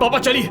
पापा चलिए।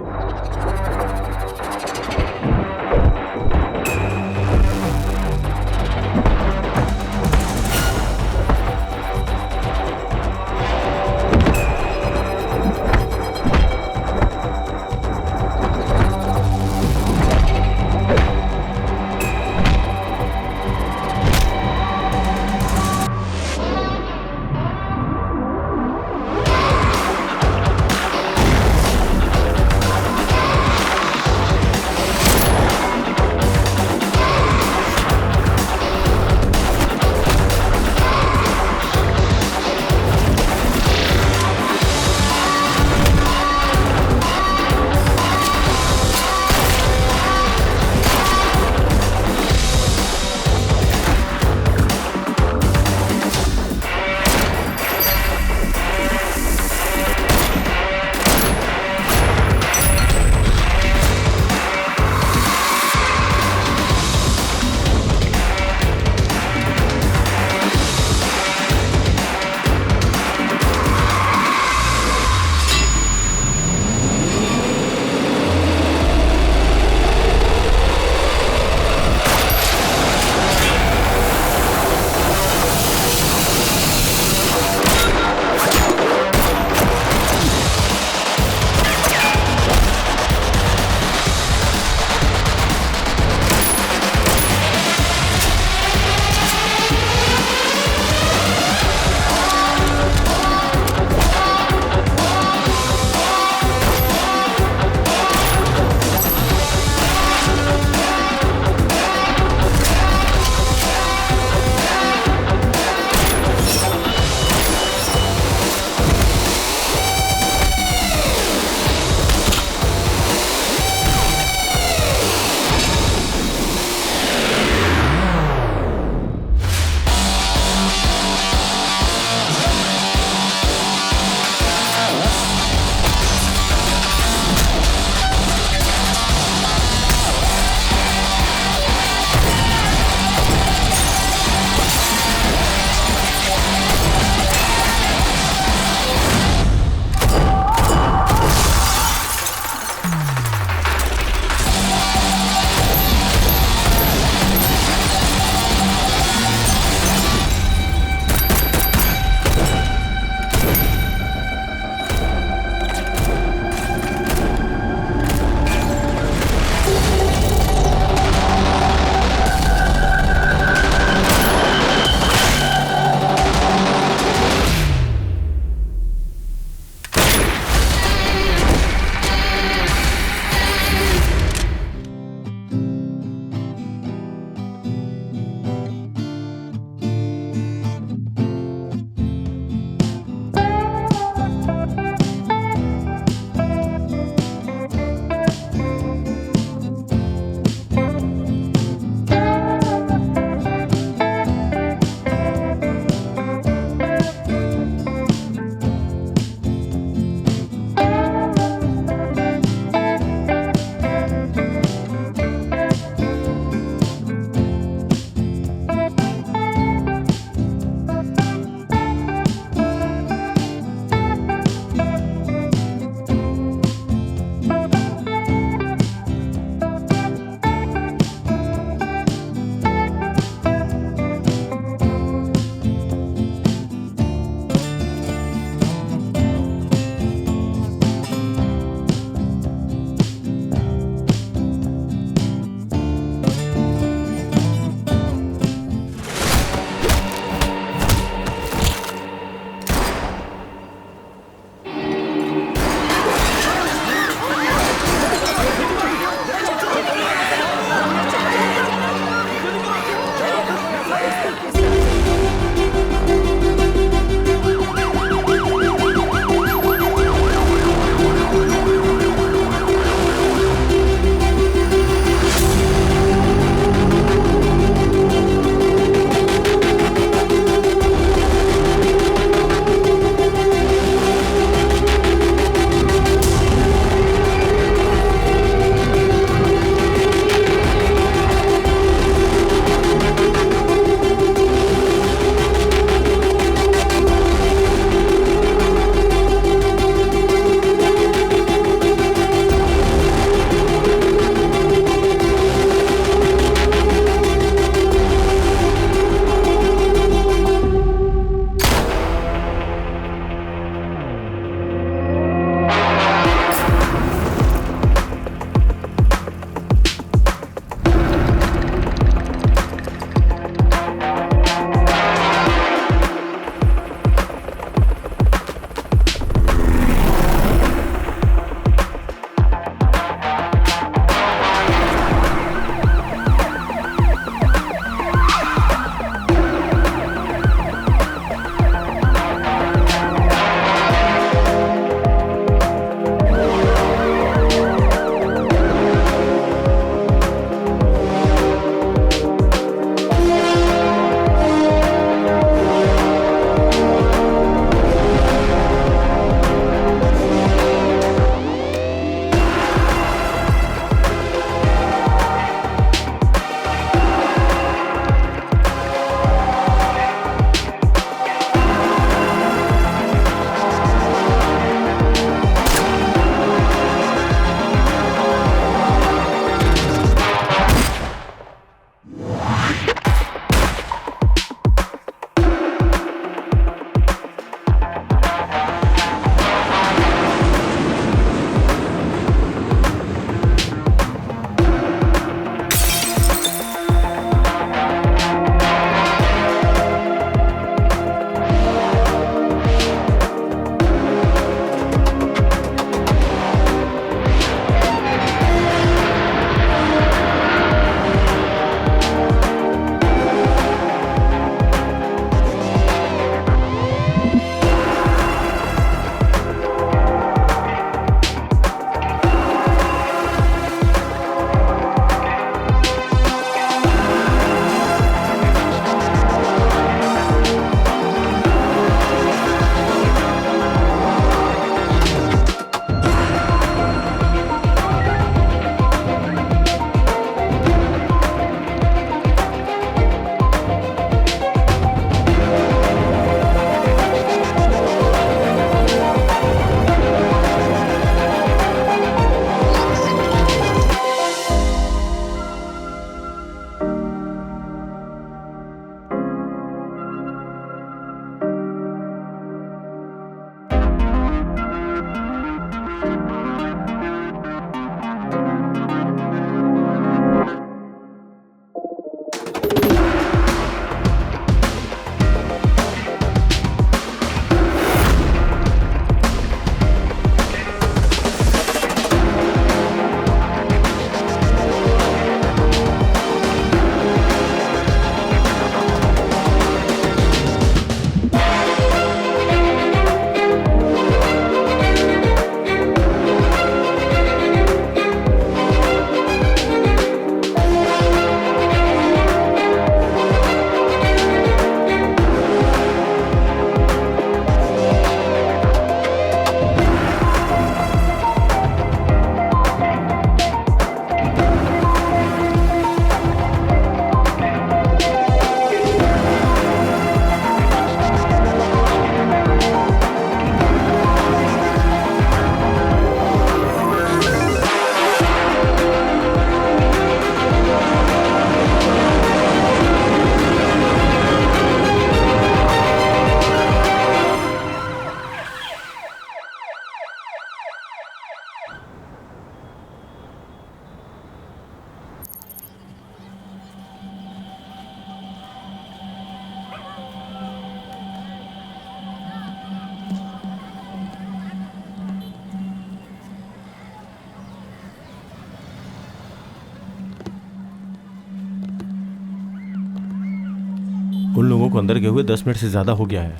उन लोगों को अंदर गए हुए 10 मिनट से ज़्यादा हो गया है।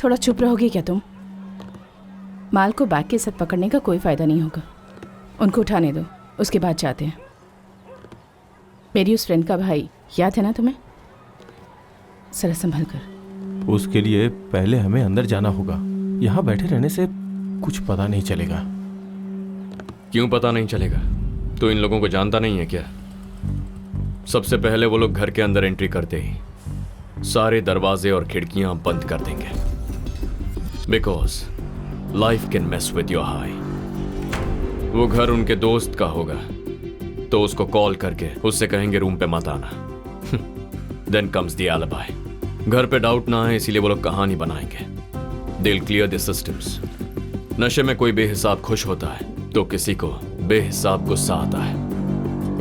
थोड़ा चुप रहोगे क्या तुम? माल को बैग के साथ पकड़ने का कोई फ़ायदा नहीं होगा। उनको उठाने दो, उसके बाद जाते हैं। मेरी उस फ्रेंड का भाई याद है ना तुम्हें? जरा संभल कर। उसके लिए पहले हमें अंदर जाना होगा। यहाँ बैठे रहने से कुछ पता नहीं चलेगा। क्यों पता नहीं चलेगा? तो इन लोगों को जानता नहीं है क्या? सबसे पहले वो लोग घर के अंदर एंट्री करते ही सारे दरवाजे और खिड़कियां बंद कर देंगे, because life can mess with your high. वो घर उनके दोस्त का होगा तो उसको कॉल करके उससे कहेंगे रूम पे मत आना। Then comes the alibi. घर पे डाउट ना है इसीलिए वो लोग कहानी बनाएंगे। They will clear the systems. नशे में कोई बेहिसाब खुश होता है तो किसी को बेहिसाब गुस्सा आता है,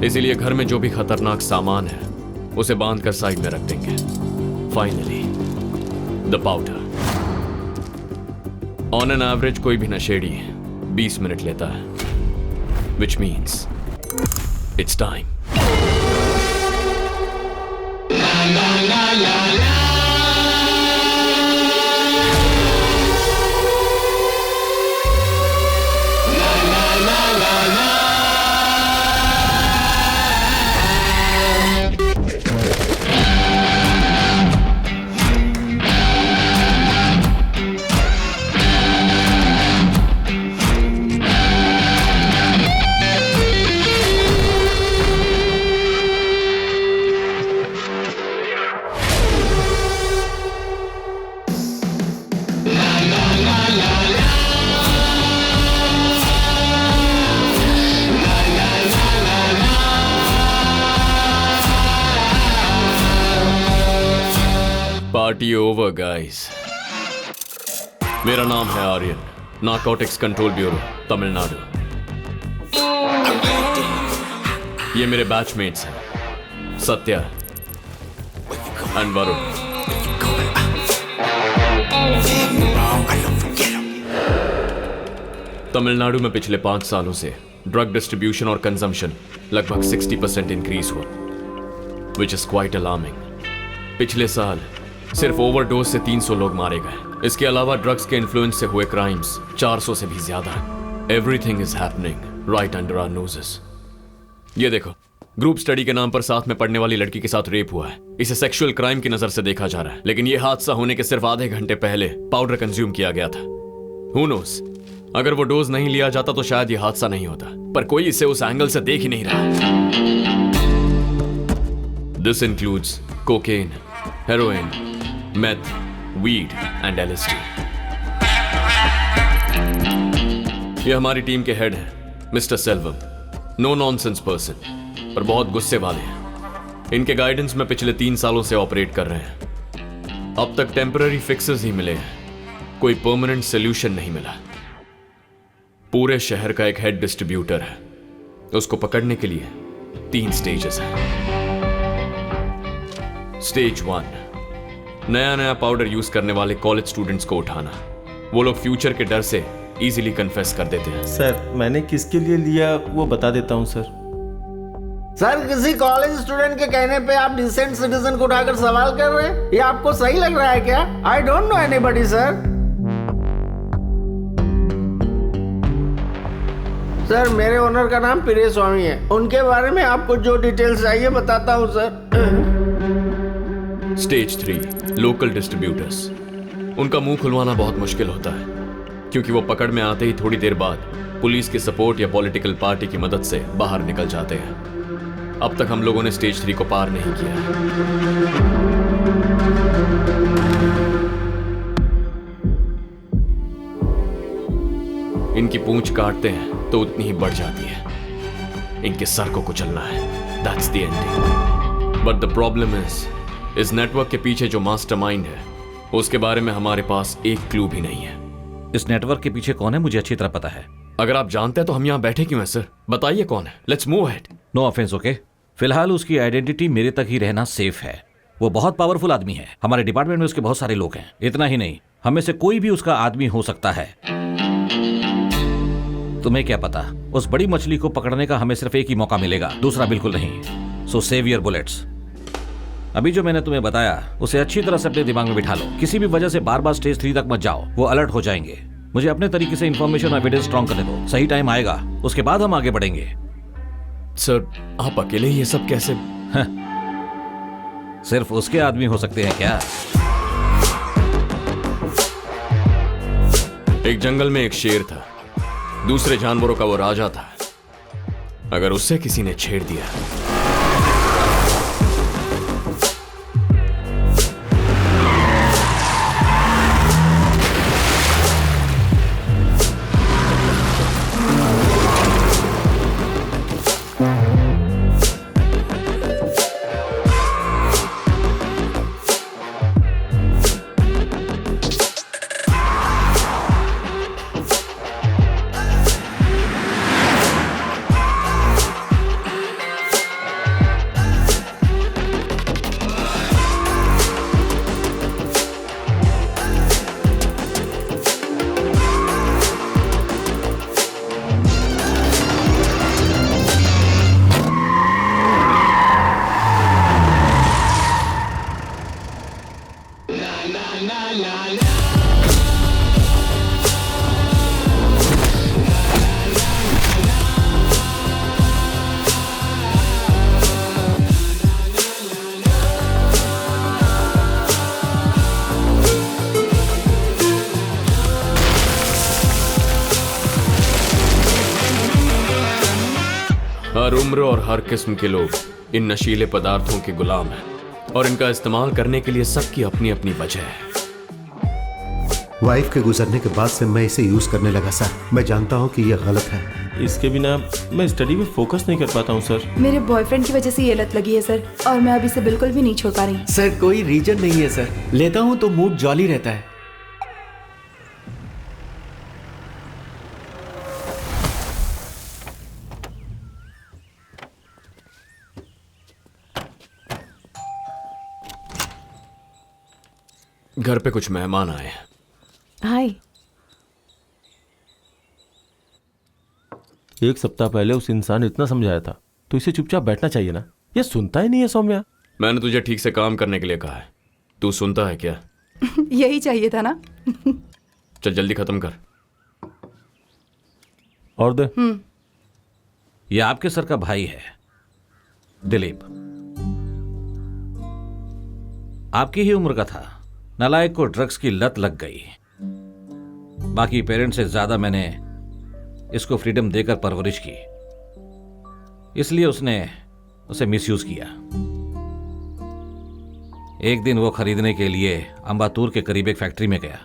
इसीलिए घर में जो भी खतरनाक सामान है उसे बांध कर साइड में रख देंगे। Finally the powder. On an average कोई भी नशेड़ी 20 मिनट लेता है, which means it's time. Party over guys. मेरा नाम है Aryan, narcotics control bureau Tamil Nadu. ये मेरे बैचमेट्स हैं, सत्या एंड वरुण। तमिलनाडु में पिछले 5 सालों से ड्रग डिस्ट्रीब्यूशन और कंजम्पशन लगभग 60% इंक्रीज हुआ, विच इज क्वाइट अलार्मिंग। पिछले साल सिर्फ ओवरडोज से 300 लोग मारे गए। इसके अलावा ड्रग्स के इन्फ्लुएंस से हुए क्राइम्स 400 से भी ज्यादा है। Everything is happening right under our noses. ये देखो, ग्रुप स्टडी के नाम पर साथ में पढ़ने वाली लड़की के साथ रेप हुआ है। इसे सेक्सुअल क्राइम की नजर से देखा जा रहा है, लेकिन यह हादसा होने के सिर्फ आधे घंटे पहले पाउडर कंज्यूम किया गया था। Who knows? अगर वो डोज नहीं लिया जाता तो शायद यह हादसा नहीं होता, पर कोई इसे उस एंगल से देख ही नहीं रहा। This includes cocaine, heroin, meth, weed and LSD। ये हमारी टीम के हेड हैं, mister Selvam. No nonsense person, पर बहुत गुस्से वाले हैं। इनके गाइडेंस में पिछले 3 सालों से ऑपरेट कर रहे हैं। अब तक टेम्पररी फिक्सेस ही मिले हैं, कोई परमानेंट सोल्यूशन नहीं मिला। पूरे शहर का एक हेड डिस्ट्रीब्यूटर है, उसको पकड़ने के लिए 3 स्टेजेस हैं। स्टेज 1, नया पाउडर यूज करने वाले कॉलेज स्टूडेंट्स को उठाना। वो लोग फ्यूचर के डर से इजीली कन्फेस कर देते हैं। सर, मैंने किसके लिए लिया वो बता देता हूँ सर। सर, किसी कॉलेज स्टूडेंट के कहने पे आप डिसेंट सिटीजन को उठाकर सवाल कर रहे हैं? ये आपको सही लग रहा है क्या? I don't know anybody sir. Sir, मेरे ओनर का नाम पिरे स्वामी है। उनके बारे में आपको जो डिटेल्स चाहिए बताता हूँ सर। Stage 3, local distributors. उनका मुंह खुलवाना बहुत मुश्किल होता है, क्योंकि वो पकड़ में आते ही थोड़ी देर बाद पुलिस की सपोर्ट या पॉलिटिकल पार्टी की मदद से बाहर निकल जाते हैं। अब तक हम लोगों ने स्टेज 3 को पार नहीं किया। इनकी पूंछ काटते हैं तो उतनी ही बढ़ जाती है। इनके सर को कुचलना है, that's the ending. But the problem इस नेटवर्क के पीछे जो मास्टरमाइंड है उसके बारे में हमारे पास एक क्लू भी नहीं है। इस नेटवर्क के पीछे कौन है मुझे अच्छी तरह पता है। अगर आप जानते हैं तो हम यहाँ बैठे क्यों हैं सर? बताइए कौन है। Let's move ahead. No offence, okay? फिलहाल उसकी आइडेंटिटी मेरे तक ही रहना सेफ है। वो बहुत पावरफुल आदमी है। हमारे डिपार्टमेंट में उसके बहुत सारे लोग हैं। इतना ही नहीं, हमें से कोई भी उसका आदमी हो सकता है। तुम्हें क्या पता, उस बड़ी मछली को पकड़ने का हमें सिर्फ एक ही मौका मिलेगा, दूसरा बिल्कुल नहीं। सो सेव योर बुलेट्स। अभी जो मैंने तुम्हें बताया उसे अच्छी तरह से अपने दिमाग में बिठा लो। किसी भी वजह से बार बार स्टेज 3 तक मत जाओ, वो अलर्ट हो जाएंगे। मुझे अपने तरीके से इन्फॉर्मेशन और एविडेंस स्ट्रॉन्ग करने दो। सही टाइम आएगा, उसके बाद हम आगे बढ़ेंगे। सर, आप अकेले ये सब कैसे? सिर्फ उसके आदमी हो सकते हैं क्या? एक जंगल में एक शेर था, दूसरे जानवरों का वो राजा था। अगर उससे किसी ने छेड़ दिया हर उम्र और हर किस्म के लोग इन नशीले पदार्थों के गुलाम हैं और इनका इस्तेमाल करने के लिए सबकी अपनी अपनी वजह है। वाइफ के गुजरने के बाद से मैं इसे यूज करने लगा सर। मैं जानता हूँ कि यह गलत है। इसके बिना मैं स्टडी में फोकस नहीं कर पाता हूँ सर। मेरे बॉयफ्रेंड की वजह से ये लत लगी है सर, और मैं अभी से बिल्कुल भी नहीं छोड़ पा रही। सर कोई रीजन नहीं है सर, लेता हूँ तो मूड जॉली रहता है। घर पे कुछ मेहमान आए हैं। हाय। एक सप्ताह पहले उस इंसान ने इतना समझाया था तो इसे चुपचाप बैठना चाहिए ना। ये सुनता ही नहीं है सौम्या। मैंने तुझे ठीक से काम करने के लिए कहा है, तू सुनता है क्या? यही चाहिए था ना। चल जल्दी खत्म कर। और दे। ये आपके सर का भाई है, दिलीप। आपकी ही उम्र का था। नालायक को ड्रग्स की लत लग गई। बाकी पेरेंट्स से ज्यादा मैंने इसको फ्रीडम देकर परवरिश की, इसलिए उसने उसे मिसयूज किया। एक दिन वो खरीदने के लिए अंबातूर के करीब एक फैक्ट्री में गया।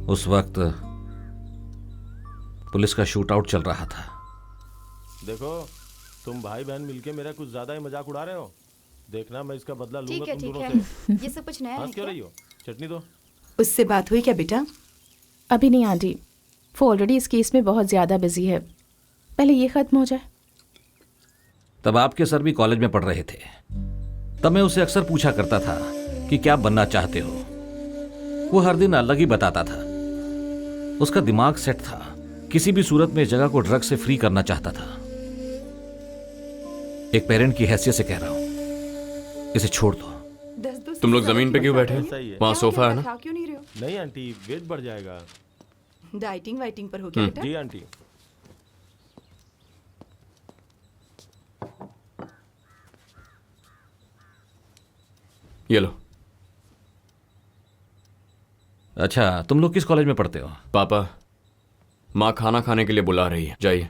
उस वक्त पुलिस का शूट आउट चल रहा था। देखो, तुम भाई बहन मिलके मेरा कुछ ज्यादा ही मजाक उड़ा रहे हो। देखना मैं इसका बदला लूंगा तुम दोनों से। ये सब कुछ नया है हंस क्यों क्या? रही हो? चटनी दो। उससे बात हुई क्या बेटा? अभी नहीं आंटी, वो ऑलरेडी इस केस में बहुत ज़्यादा बिजी है। पहले ये ख़त्म हो जाए। तब आपके सर भी कॉलेज में पढ़ रहे थे। तब मैं उसे अक्सर पूछा करता था कि क्या बनना चाहते हो। वो हर दिन अलग ही बताता था। उसका दिमाग सेट था, किसी भी सूरत में इस जगह को ड्रग से फ्री करना चाहता था। एक पेरेंट की हैसियत से कह रहा हूं, इसे छोड़ दो। तुम लोग जमीन पे क्यों बैठे? सही है। वहाँ सोफा है ना? खा क्यों नहीं रहे हो? नहीं आंटी, वेट बढ़ जाएगा। डाइटिंग वाइटिंग पर हो क्या बेटा? जी आंटी। ये लो। अच्छा, तुम लोग किस कॉलेज में पढ़ते हो? पापा, माँ खाना खाने के लिए बुला रही है, जाइए।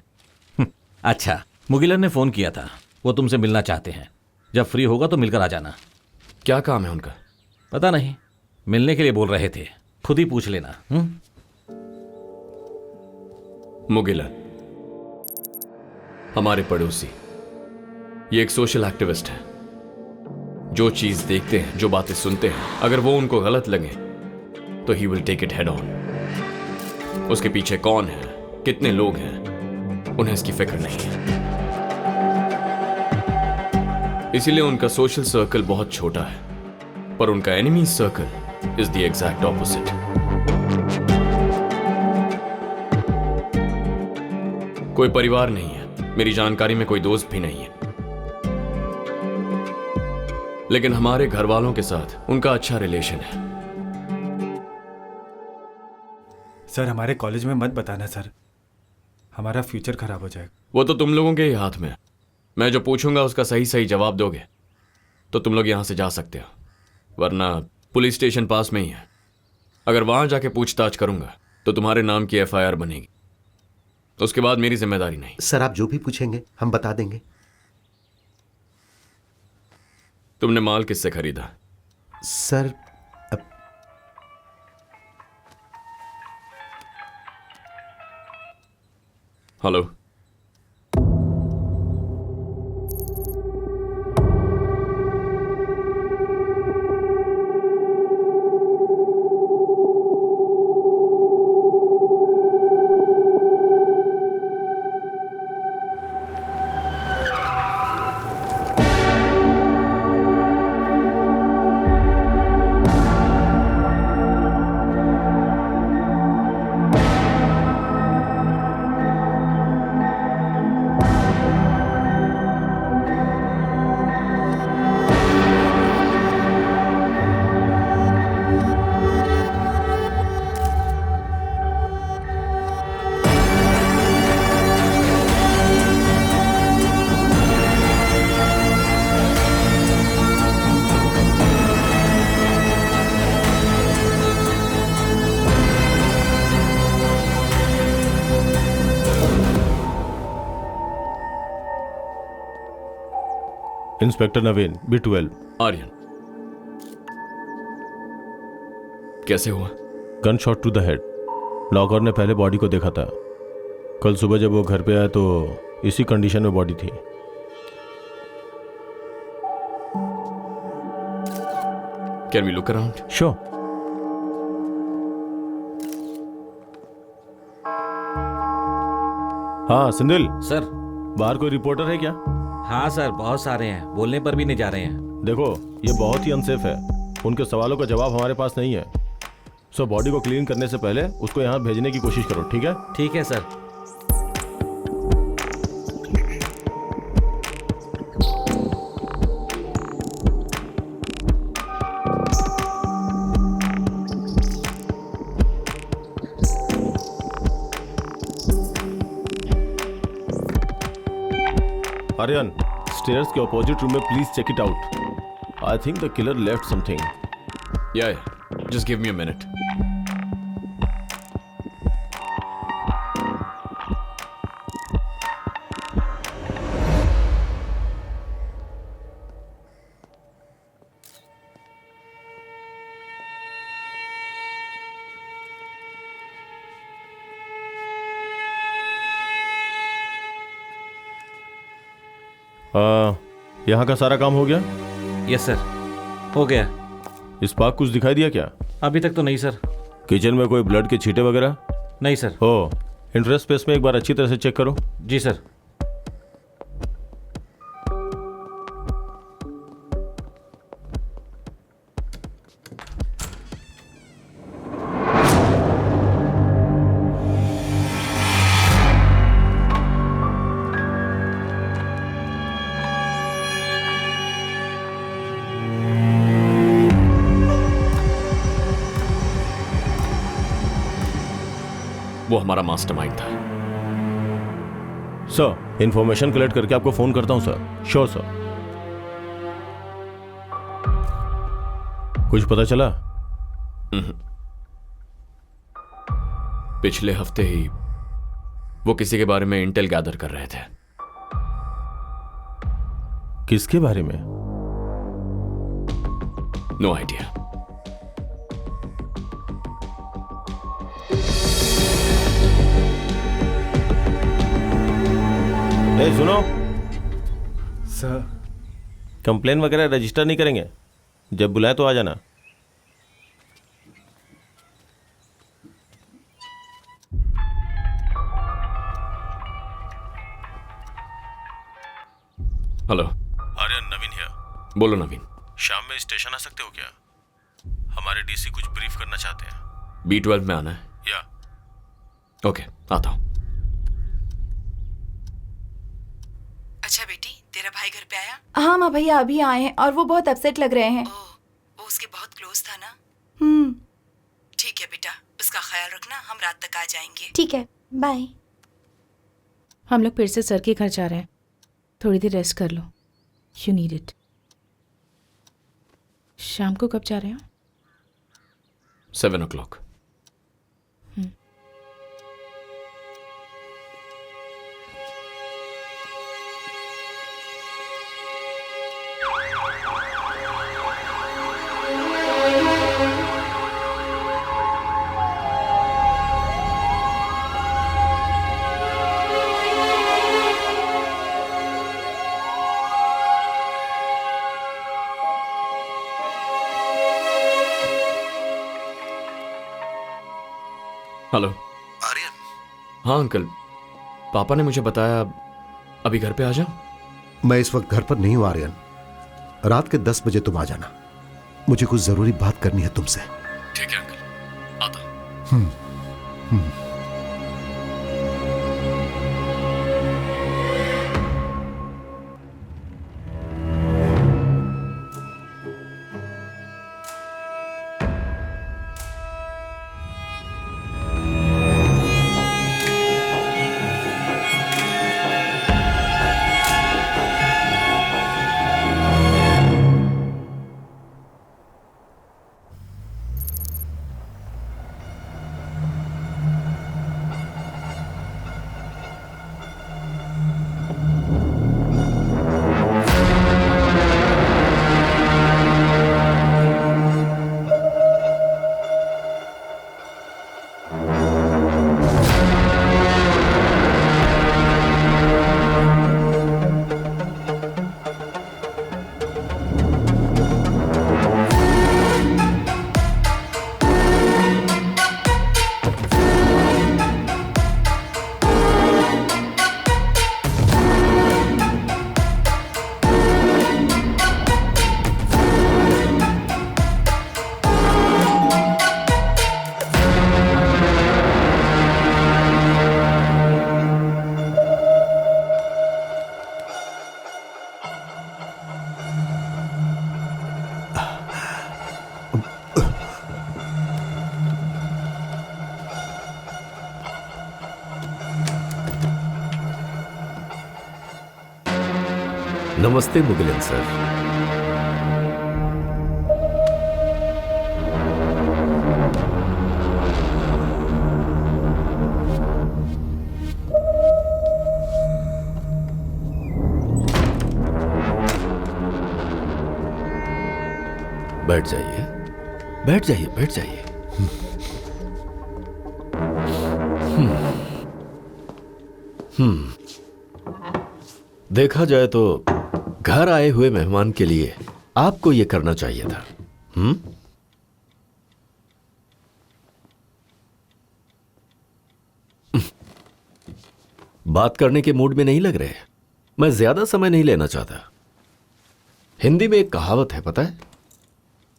अच्छा, मुगिलन ने फोन किया था, वो तुमसे मिलना चाहते हैं। जब फ्री होगा तो मिलकर आ जाना। क्या काम है उनका? पता नहीं, मिलने के लिए बोल रहे थे, खुद ही पूछ लेना। मुगिलन हमारे पड़ोसी, ये एक सोशल एक्टिविस्ट है। जो चीज देखते हैं, जो बातें सुनते हैं, अगर वो उनको गलत लगे तो he will take it head on. उसके पीछे कौन है, कितने लोग हैं, उन्हें इसकी फिक्र नहीं है। इसीलिए उनका सोशल सर्कल बहुत छोटा है, पर उनका enemy circle is the exact opposite. कोई परिवार नहीं है, मेरी जानकारी में कोई दोस्त भी नहीं है। लेकिन हमारे घर वालों के साथ उनका अच्छा रिलेशन है। सर हमारे कॉलेज में मत बताना सर, हमारा फ्यूचर खराब हो जाएगा। वो तो तुम लोगों के ही हाथ में है। मैं जो पूछूंगा उसका सही सही जवाब दोगे तो तुम लोग यहां से जा सकते हो, वरना पुलिस स्टेशन पास में ही है। अगर वहां जाके पूछताछ करूंगा तो तुम्हारे नाम की FIR बनेगी, उसके बाद मेरी जिम्मेदारी नहीं। सर आप जो भी पूछेंगे हम बता देंगे। तुमने माल किससे खरीदा? Sir hello, inspector Naveen, B12। Aryan. कैसे हुआ? Gun shot to the head. Locker ने पहले बॉडी को देखा था। कल सुबह जब वो घर पे आया तो इसी कंडीशन में बॉडी थी। Can we look around? Sure. हाँ सिंधिल, सर। बाहर कोई रिपोर्टर है क्या? हाँ सर, बहुत सारे हैं, बोलने पर भी नहीं जा रहे हैं। देखो ये बहुत ही अनसेफ है, उनके सवालों का जवाब हमारे पास नहीं है। सो बॉडी को क्लीन करने से पहले उसको यहाँ भेजने की कोशिश करो, ठीक है? ठीक है सर। आर्यन, स्टेयर्स के अपोजिट रूम में please check it out. I think the killer left something. या just give me a minute. यहाँ का सारा काम हो गया? यस सर, हो गया। स्पार्क कुछ दिखाई दिया क्या? अभी तक तो नहीं सर। किचन में कोई ब्लड के छींटे वगैरह? नहीं सर। हो, इंटरेस्ट स्पेस में एक बार अच्छी तरह से चेक करो। जी सर। वो हमारा मास्टरमाइंड था। सर, इंफॉर्मेशन कलेक्ट करके आपको फोन करता हूं सर। Sure sir. कुछ पता चला? पिछले हफ्ते ही वो किसी के बारे में इंटेल गैदर कर रहे थे। किसके बारे में? No idea. ए सुनो सर। कंप्लेन वगैरह रजिस्टर नहीं करेंगे, जब बुलाए तो आ जाना। Hello Aryan, Naveen here. बोलो नवीन। शाम में स्टेशन आ सकते हो क्या? हमारे डीसी कुछ ब्रीफ करना चाहते हैं। B12 में आना है? या ओके, आता हूं। अच्छा बेटी, तेरा तेरा भाई घर पे आया? हाँ माँ भैया अभी आए हैं और वो बहुत अपसेट लग रहे हैं। वो उसके बहुत क्लोज था ना? ठीक है बेटा, उसका ख्याल रखना, हम रात तक आ जाएंगे। ठीक है, बाय। हम लोग फिर से सर के घर जा रहे हैं, थोड़ी देर रेस्ट कर लो, यू नीड इट। शाम को कब जा रहे हो? 7 o'clock। हेलो आर्यन, हाँ अंकल, पापा ने मुझे बताया अभी घर पे आ जाओ। मैं इस वक्त घर पर नहीं हूं आर्यन। रात के 10 बजे तुम आ जाना, मुझे कुछ जरूरी बात करनी है तुमसे। ठीक है अंकल, आता हूं। नमस्ते मुगिलन सर। बैठ जाइए, बैठ जाइए, बैठ जाइए। देखा जाए तो घर आए हुए मेहमान के लिए आपको यह करना चाहिए था। बात करने के मूड में नहीं लग रहे। मैं ज्यादा समय नहीं लेना चाहता। हिंदी में एक कहावत है, पता है,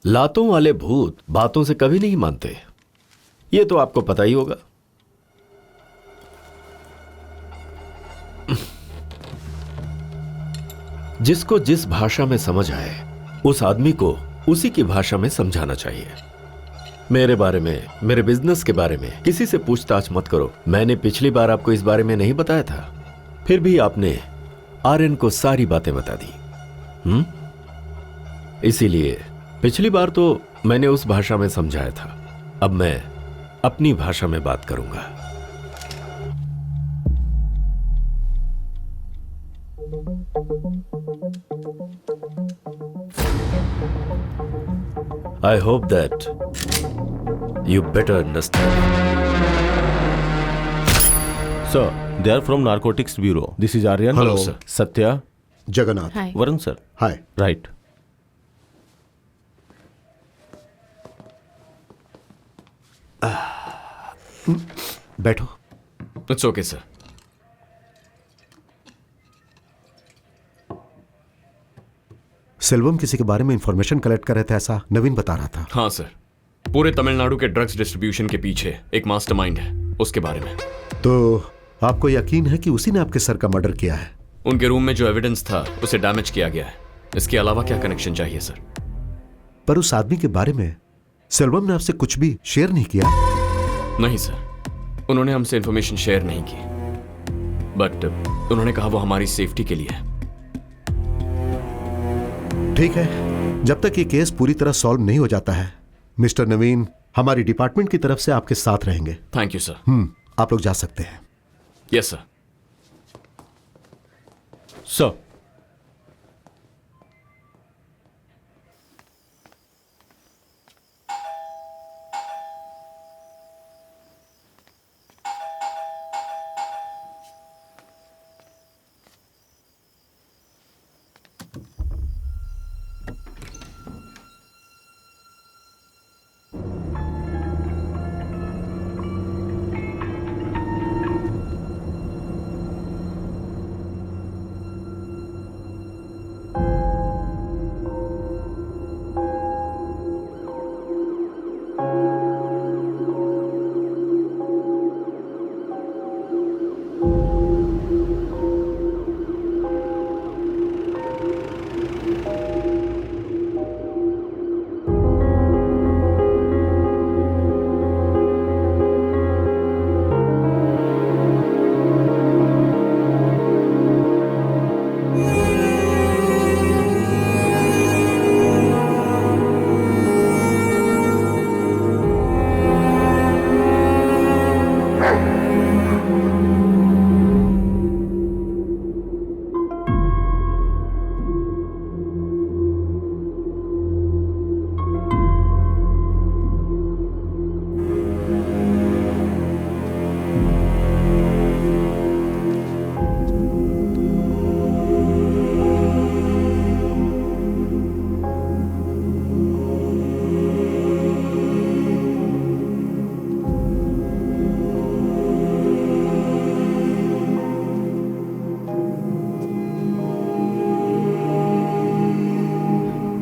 लातों वाले भूत बातों से कभी नहीं मानते। यह तो आपको पता ही होगा। जिसको जिस भाषा में समझ आए उस आदमी को उसी की भाषा में समझाना चाहिए। मेरे बारे में, मेरे बिजनेस के बारे में किसी से पूछताछ मत करो। मैंने पिछली बार आपको इस बारे में नहीं बताया था, फिर भी आपने आर्यन को सारी बातें बता दी। इसीलिए पिछली बार तो मैंने उस भाषा में समझाया था, अब मैं अपनी भाषा में बात करूंगा। I hope that you better understand. Sir, they are from Narcotics Bureau. This is Aryan. Hello, sir. Satya. Jagannath. Hi. Varun, sir. Hi. Right. बैठो। It's okay sir. सेल्वम किसी के बारे में इंफॉर्मेशन कलेक्ट कर रहे थे, ऐसा नवीन बता रहा था। हाँ सर, पूरे तमिलनाडु के ड्रग्स डिस्ट्रीब्यूशन के पीछे एक मास्टरमाइंड है, उसके बारे में। तो आपको यकीन है कि उसी ने आपके सर का मर्डर किया है? उनके रूम में जो एविडेंस था उसे डैमेज किया गया है। इसके अलावा क्या कनेक्शन चाहिए सर? पर उस आदमी के बारे में सेल्वम ने आपसे कुछ भी शेयर नहीं किया? नहीं सर, उन्होंने हमसे इंफॉर्मेशन शेयर नहीं की, बट उन्होंने कहा वो हमारी सेफ्टी के लिए है। ठीक है, जब तक ये केस पूरी तरह सॉल्व नहीं हो जाता है, मिस्टर नवीन हमारी डिपार्टमेंट की तरफ से आपके साथ रहेंगे। Thank you sir. आप लोग जा सकते हैं। Yes sir. सर,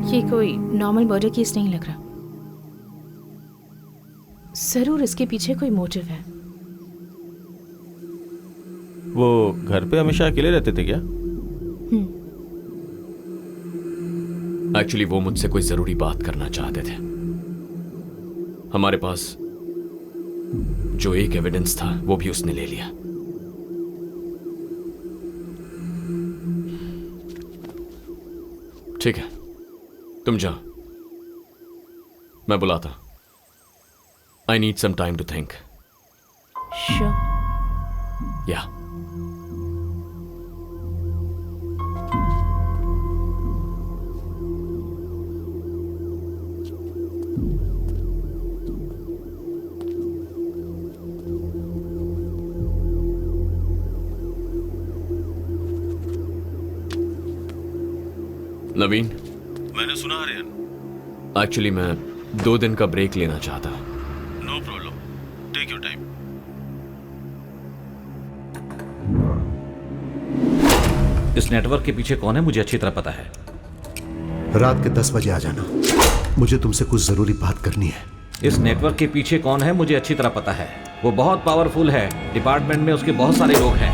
ये कोई नॉर्मल मर्डर केस नहीं लग रहा। जरूर इसके पीछे कोई मोटिव है। वो घर पे हमेशा अकेले रहते थे क्या? एक्चुअली वो मुझसे कोई जरूरी बात करना चाहते थे। हमारे पास जो एक एविडेंस था वो भी उसने ले लिया। ठीक है, तुम जाओ, मैं बुलाता। I need some time to think. Sure. Yeah Naveen, मैंने सुना आर्यन। एक्चुअली मैं 2 दिन का ब्रेक लेना चाहता। No problem, take your time. इस नेटवर्क के पीछे कौन है मुझे अच्छी तरह पता है। रात के 10 बजे आ जाना, मुझे तुमसे कुछ जरूरी बात करनी है। इस नेटवर्क के पीछे कौन है मुझे अच्छी तरह पता है। वो बहुत पावरफुल है, डिपार्टमेंट में उसके बहुत सारे लोग हैं।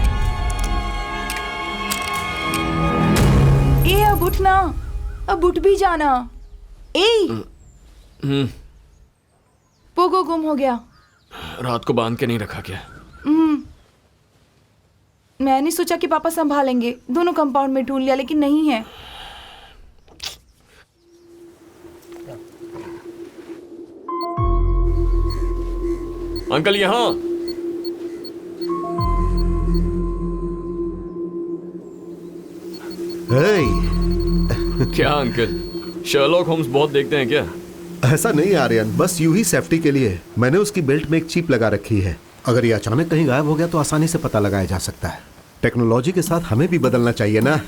ए अब उठना, अब उठ भी जाना। पोगो गुम हो गया। रात को बांध के नहीं रखा क्या? मैंने सोचा कि पापा संभालेंगे, दोनों कंपाउंड में ढूंढ लिया लेकिन नहीं है। अंकल यहाँ। क्या अंकल, शर्लॉक होम्स बहुत देखते हैं क्या? ऐसा नहीं आर्यन, बस यूं ही सेफ्टी के लिए मैंने उसकी बेल्ट में एक चिप लगा रखी है। अगर ये अचानक कहीं गायब हो गया तो आसानी से पता लगाया जा सकता है। टेक्नोलॉजी के साथ हमें भी बदलना चाहिए ना।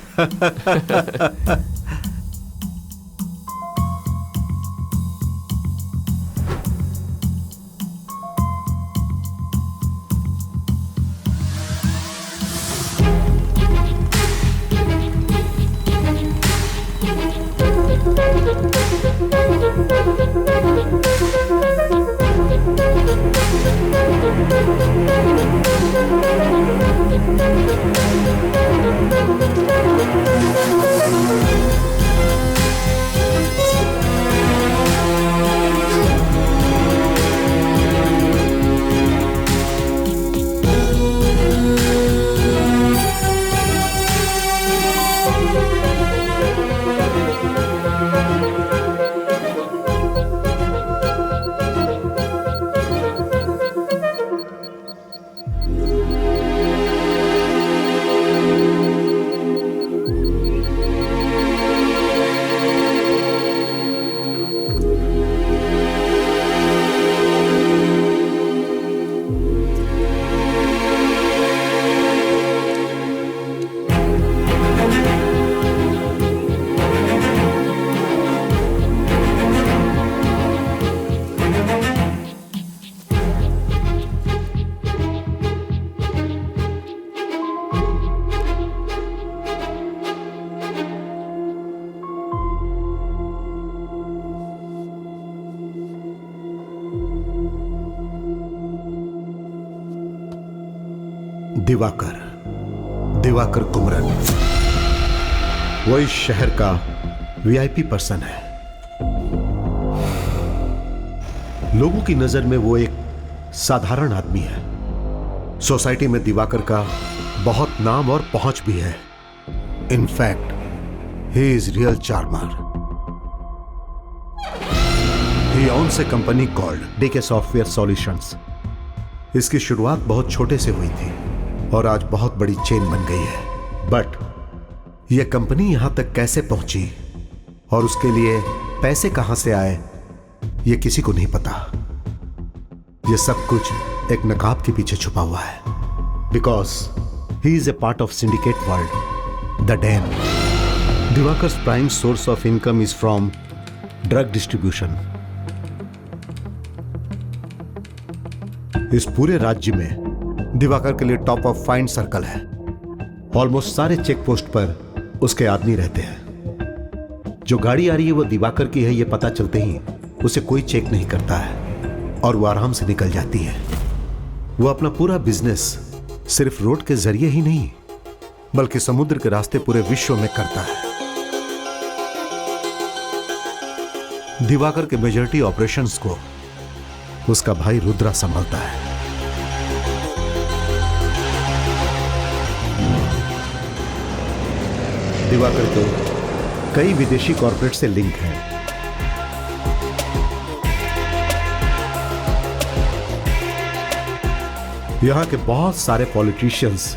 दिवाकर कुमरन। वो इस शहर का वीआईपी पर्सन है। लोगों की नजर में वो एक साधारण आदमी है। सोसाइटी में दिवाकर का बहुत नाम और पहुंच भी है। In fact he is real charmer. He owns a company called DK software solutions. इसकी शुरुआत बहुत छोटे से हुई थी और आज बहुत बड़ी चेन बन गई है। बट यह कंपनी यहां तक कैसे पहुंची और उसके लिए पैसे कहां से आए, यह किसी को नहीं पता। यह सब कुछ एक नकाब के पीछे छुपा हुआ है। Because he is a part of syndicate world, the damn. Diwakar's prime source of income is from drug distribution. इस पूरे राज्य में दिवाकर के लिए टॉप ऑफ फाइंड सर्कल है। ऑलमोस्ट सारे चेक पोस्ट पर उसके आदमी रहते हैं। जो गाड़ी आ रही है वो दिवाकर की है, ये पता चलते ही उसे कोई चेक नहीं करता है और वो आराम से निकल जाती है। वो अपना पूरा बिजनेस सिर्फ रोड के जरिए ही नहीं बल्कि समुद्र के रास्ते पूरे विश्व में करता है। दिवाकर के मेजॉरिटी ऑपरेशंस को उसका भाई रुद्रा संभालता है। दिवाकर को कई विदेशी कॉर्पोरेट से लिंक है। यहां के बहुत सारे पॉलिटिशियंस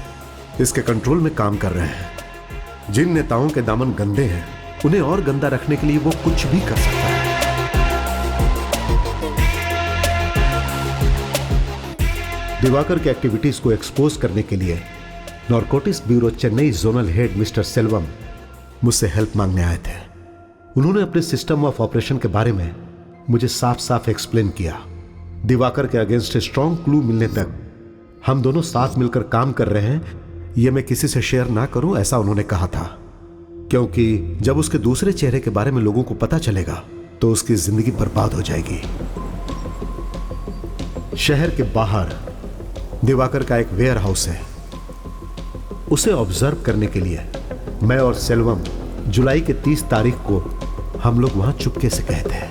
इसके कंट्रोल में काम कर रहे हैं। जिन नेताओं के दामन गंदे हैं उन्हें और गंदा रखने के लिए वो कुछ भी कर सकता है। दिवाकर के एक्टिविटीज को एक्सपोज करने के लिए narcotics bureau Chennai zonal head mister Selvam मुझसे हेल्प मांगने आए थे। उन्होंने अपने सिस्टम ऑफ ऑपरेशन के बारे में मुझे साफ साफ एक्सप्लेन किया। दिवाकर के अगेंस्ट स्ट्रॉन्ग क्लू मिलने तक हम दोनों साथ मिलकर काम कर रहे हैं, यह मैं किसी से शेयर ना करूं, ऐसा उन्होंने कहा था। क्योंकि जब उसके दूसरे चेहरे के बारे में लोगों को पता चलेगा तो उसकी जिंदगी बर्बाद हो जाएगी। शहर के बाहर दिवाकर का एक वेयर हाउस है। उसे ऑब्जर्व करने के लिए मैं और सेल्वम जुलाई के 30 तारीख को हम लोग वहां चुपके से गए थे।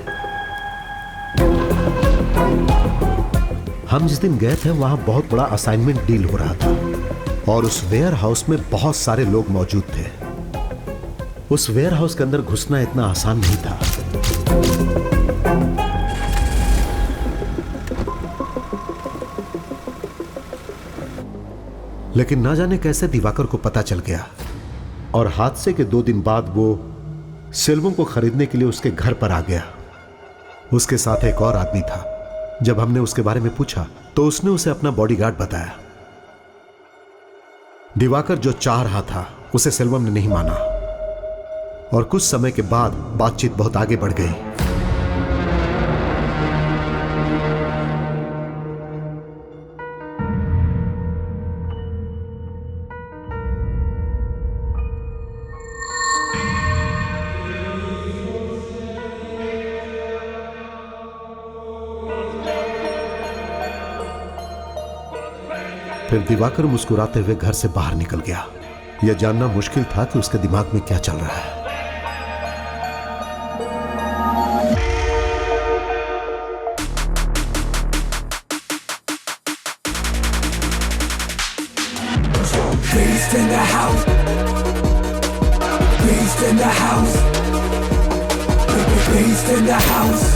हम जिस दिन गए थे वहां बहुत बड़ा असाइनमेंट डील हो रहा था और उस वेयर हाउस में बहुत सारे लोग मौजूद थे। उस वेयर हाउस के अंदर घुसना इतना आसान नहीं था। लेकिन ना जाने कैसे दिवाकर को पता चल गया और हादसे के 2 दिन बाद वो सेल्वम को खरीदने के लिए उसके घर पर आ गया। उसके साथ एक और आदमी था। जब हमने उसके बारे में पूछा तो उसने उसे अपना बॉडीगार्ड बताया। दिवाकर जो चाह रहा था उसे सेल्वम ने नहीं माना और कुछ समय के बाद बातचीत बहुत आगे बढ़ गई। फिर दिवाकर मुस्कुराते हुए घर से बाहर निकल गया। यह जानना मुश्किल था कि उसके दिमाग में क्या चल रहा है। Beast in the house. Beast in the house. Beast in the house.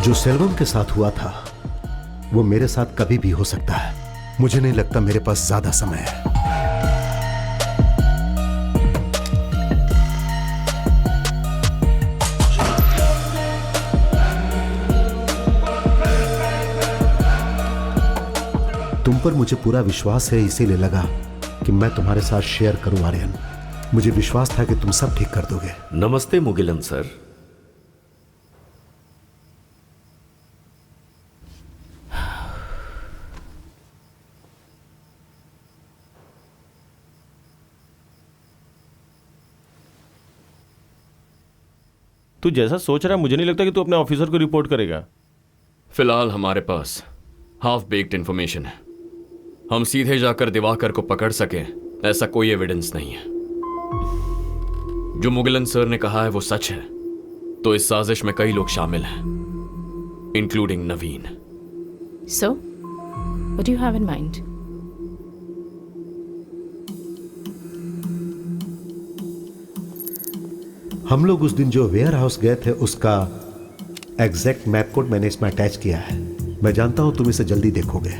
जो सेल्वम के साथ हुआ था वो मेरे साथ कभी भी हो सकता है। मुझे नहीं लगता मेरे पास ज्यादा समय है। तुम पर मुझे पूरा विश्वास है, इसीलिए लगा कि मैं तुम्हारे साथ शेयर करूं आर्यन। मुझे विश्वास था कि तुम सब ठीक कर दोगे। नमस्ते मुगिलन सर। तू जैसा सोच रहा है मुझे नहीं लगता कि तू अपने ऑफिसर को रिपोर्ट करेगा। फिलहाल हमारे पास हाफ बेक्ड इंफॉर्मेशन है। हम सीधे जाकर दिवाकर को पकड़ सकें ऐसा कोई एविडेंस नहीं है। जो मुगिलन सर ने कहा है वो सच है तो इस साजिश में कई लोग शामिल हैं, including Naveen. So, what do you have in mind? हम लोग उस दिन जो वेयर हाउस गए थे उसका एग्जैक्ट मैप कोड मैंने इसमें अटैच किया है। मैं जानता हूं तुम इसे जल्दी देखोगे।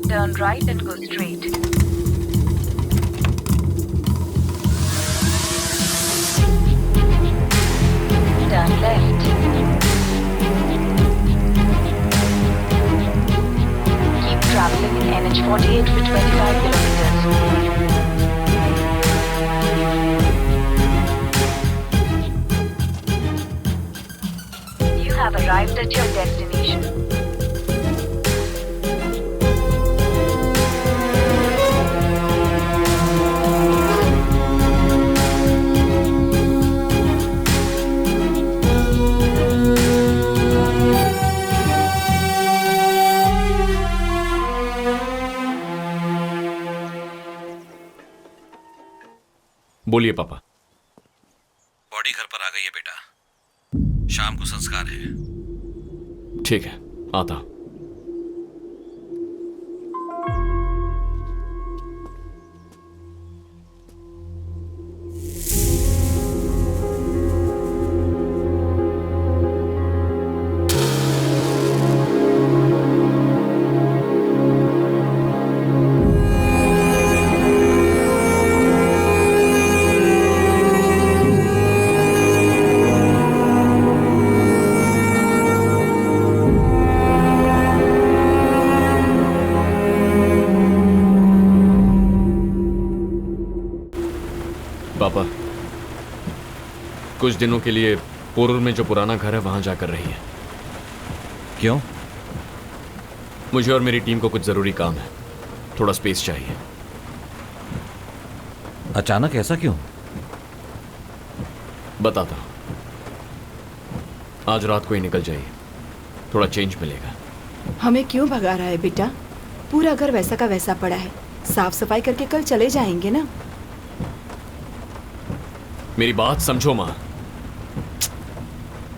Turn right and go straight. Turn left. Keep traveling in NH 48 for 25 kilometers. You have arrived at your destination. बोलिए पापा। बॉडी घर पर आ गई है बेटा, शाम को संस्कार है। ठीक है, आता हूं। पापा, कुछ दिनों के लिए पोरूर में जो पुराना घर है वहां जाकर रही है। क्यों? मुझे और मेरी टीम को कुछ जरूरी काम है, थोड़ा स्पेस चाहिए। अचानक ऐसा क्यों? बताता हूं। आज रात को ही निकल जाइए, थोड़ा चेंज मिलेगा। हमें क्यों भगा रहा है बेटा? पूरा घर वैसा का वैसा पड़ा है, साफ सफाई करके कल चले जाएंगे ना। मेरी बात समझो माँ।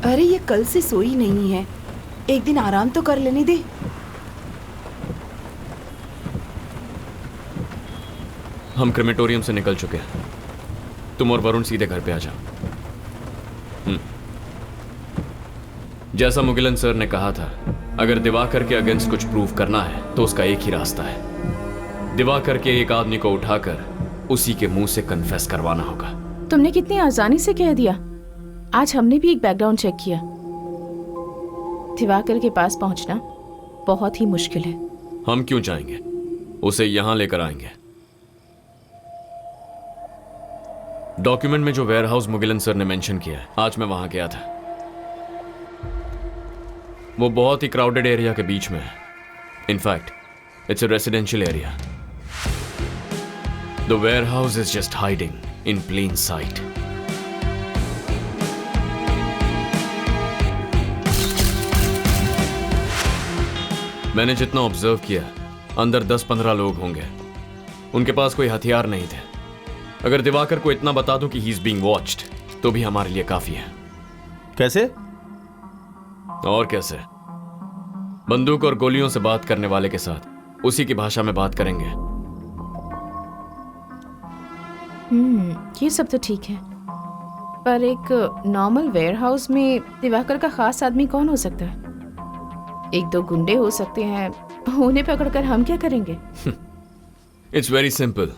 अरे ये कल से सोई नहीं है, एक दिन आराम तो कर लेने दे। हम क्रेमेटोरियम से निकल चुके हैं, तुम और वरुण सीधे घर पे आ जाओ। जैसा मुगिलन सर ने कहा था, अगर दिवाकर के अगेंस्ट कुछ प्रूव करना है तो उसका एक ही रास्ता है, दिवाकर के एक आदमी को उठाकर उसी के मुंह से कन्फेस करवाना होगा। तुमने कितनी आसानी से कह दिया। आज हमने भी एक बैकग्राउंड चेक किया। दिवाकर के पास पहुंचना बहुत ही मुश्किल है। हम क्यों जाएंगे, उसे यहां लेकर आएंगे। डॉक्यूमेंट में जो वेयरहाउस मुगिलन सर ने मेंशन किया है, आज मैं वहां गया था। वो बहुत ही क्राउडेड एरिया के बीच में है। In fact it's a residential area. The warehouse is just hiding in plain sight. मैंने जितना ऑब्जर्व किया, अंदर 10-15 लोग होंगे। उनके पास कोई हथियार नहीं थे। अगर दिवाकर को इतना बता दूं कि ही इज बीइंग वॉच्ड, तो भी हमारे लिए काफी है। कैसे? और कैसे? बंदूक और गोलियों से बात करने वाले के साथ उसी की भाषा में बात करेंगे। ये सब तो ठीक है, पर एक नॉर्मल वेयरहाउस में दिवाकर का खास आदमी कौन हो सकता है? 1-2 गुंडे हो सकते हैं, उन्हें पकड़कर हम क्या करेंगे? It's very simple.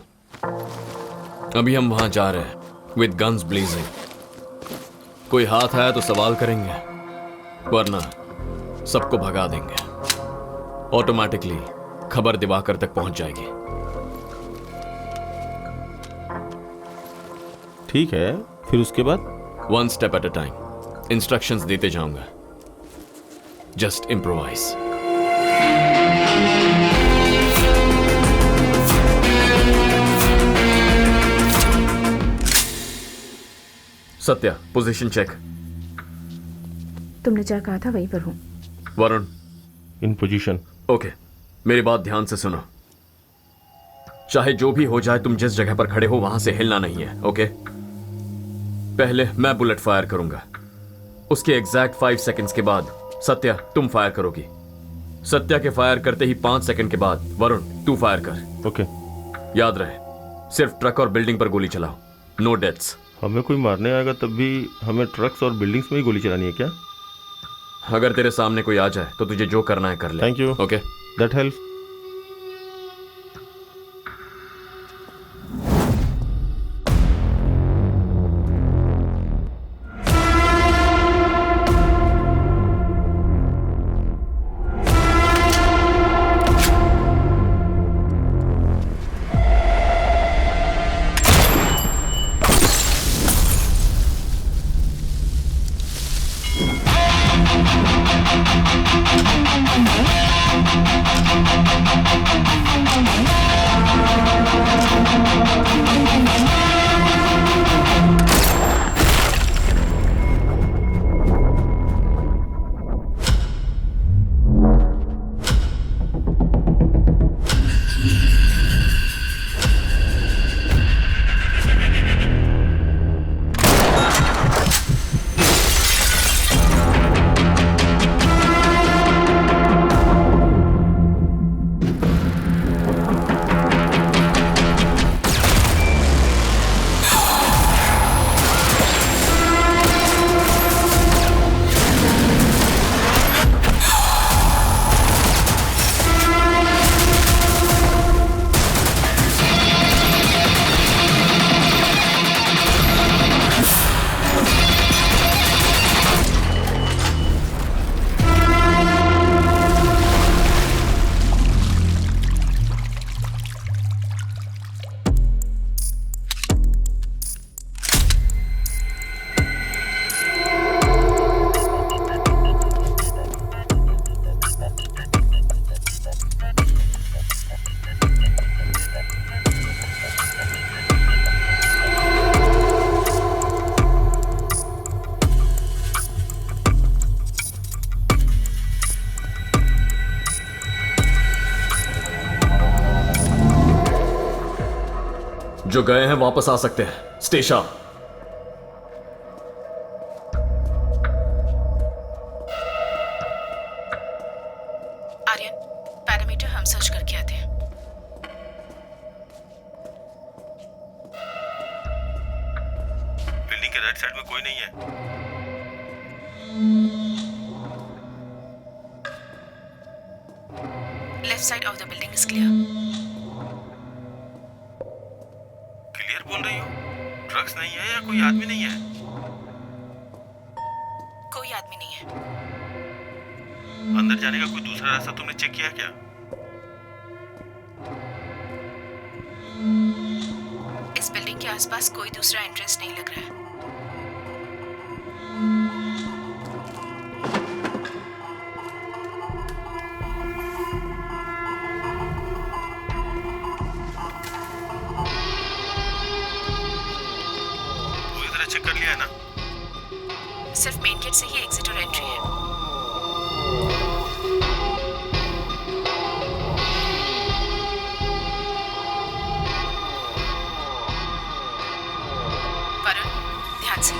अभी हम वहां जा रहे हैं विद गन्स ब्लेजिंग। कोई हाथ आया तो सवाल करेंगे, वरना सबको भगा देंगे। ऑटोमेटिकली खबर दिवाकर तक पहुंच जाएगी। ठीक है, फिर उसके बाद? 1 step at a time, instructions देते जाऊंगा। Just improvise. Satya, position check. तुमने जहाँ कहा था वहीं पर हूँ। वरुण, इन पोजीशन। ओके, मेरी बात ध्यान से सुनो। चाहे जो भी हो जाए, तुम जिस जगह पर खड़े हो वहां से हिलना नहीं है, ओके? पहले मैं बुलेट फायर करूंगा, उसके एग्जैक्ट 5 सेकंड्स के बाद सत्या तुम फायर करोगी। सत्या के फायर करते ही 5 सेकंड के बाद वरुण तू फायर कर। ओके। याद रहे, सिर्फ ट्रक और बिल्डिंग पर गोली चलाओ, नो डेथ्स। हमें कोई मारने आएगा तब भी हमें ट्रक्स और बिल्डिंग्स में ही गोली चलानी है क्या? अगर तेरे सामने कोई आ जाए तो तुझे जो करना है कर ले। Thank you. Okay, that help. जो गए हैं वापस आ सकते हैं। स्टेशा, आर्यन, पैरामीटर हम सर्च करके आते हैं। बिल्डिंग के राइट साइड में कोई नहीं है। Left side of the building is clear. Clear बोल रही हो? ड्रग्स नहीं है या कोई आदमी नहीं है? कोई आदमी नहीं है। अंदर जाने का कोई दूसरा रास्ता तुमने चेक किया क्या? इस बिल्डिंग के आसपास कोई दूसरा एंट्रेंस नहीं लग रहा है। पूरी तरह चेक कर लिया है ना? सिर्फ मेन गेट से ही एग्जिट और एंट्री है। वरुण, ध्यान से।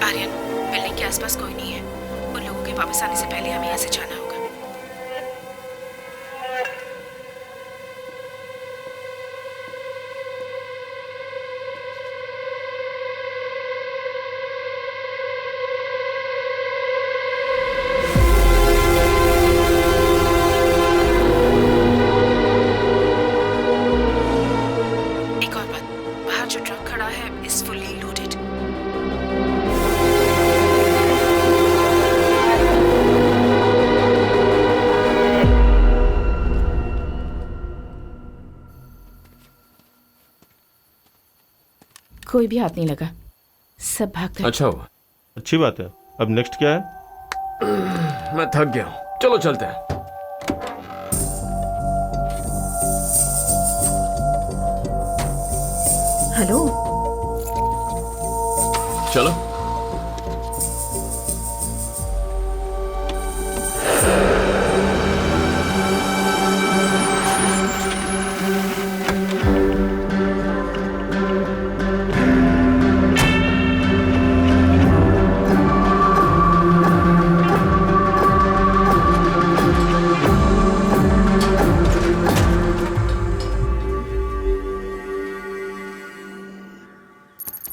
आर्यन, बिल्डिंग के आसपास कोई नहीं है। उन लोगों के वापस आने से पहले हमें यहाँ से जाना होगा। कोई भी हाथ नहीं लगा, सब भाग गए। अच्छा हुआ। अच्छी बात है। अब नेक्स्ट क्या है? मैं थक गया हूँ, चलो चलते हैं। हेलो, चलो।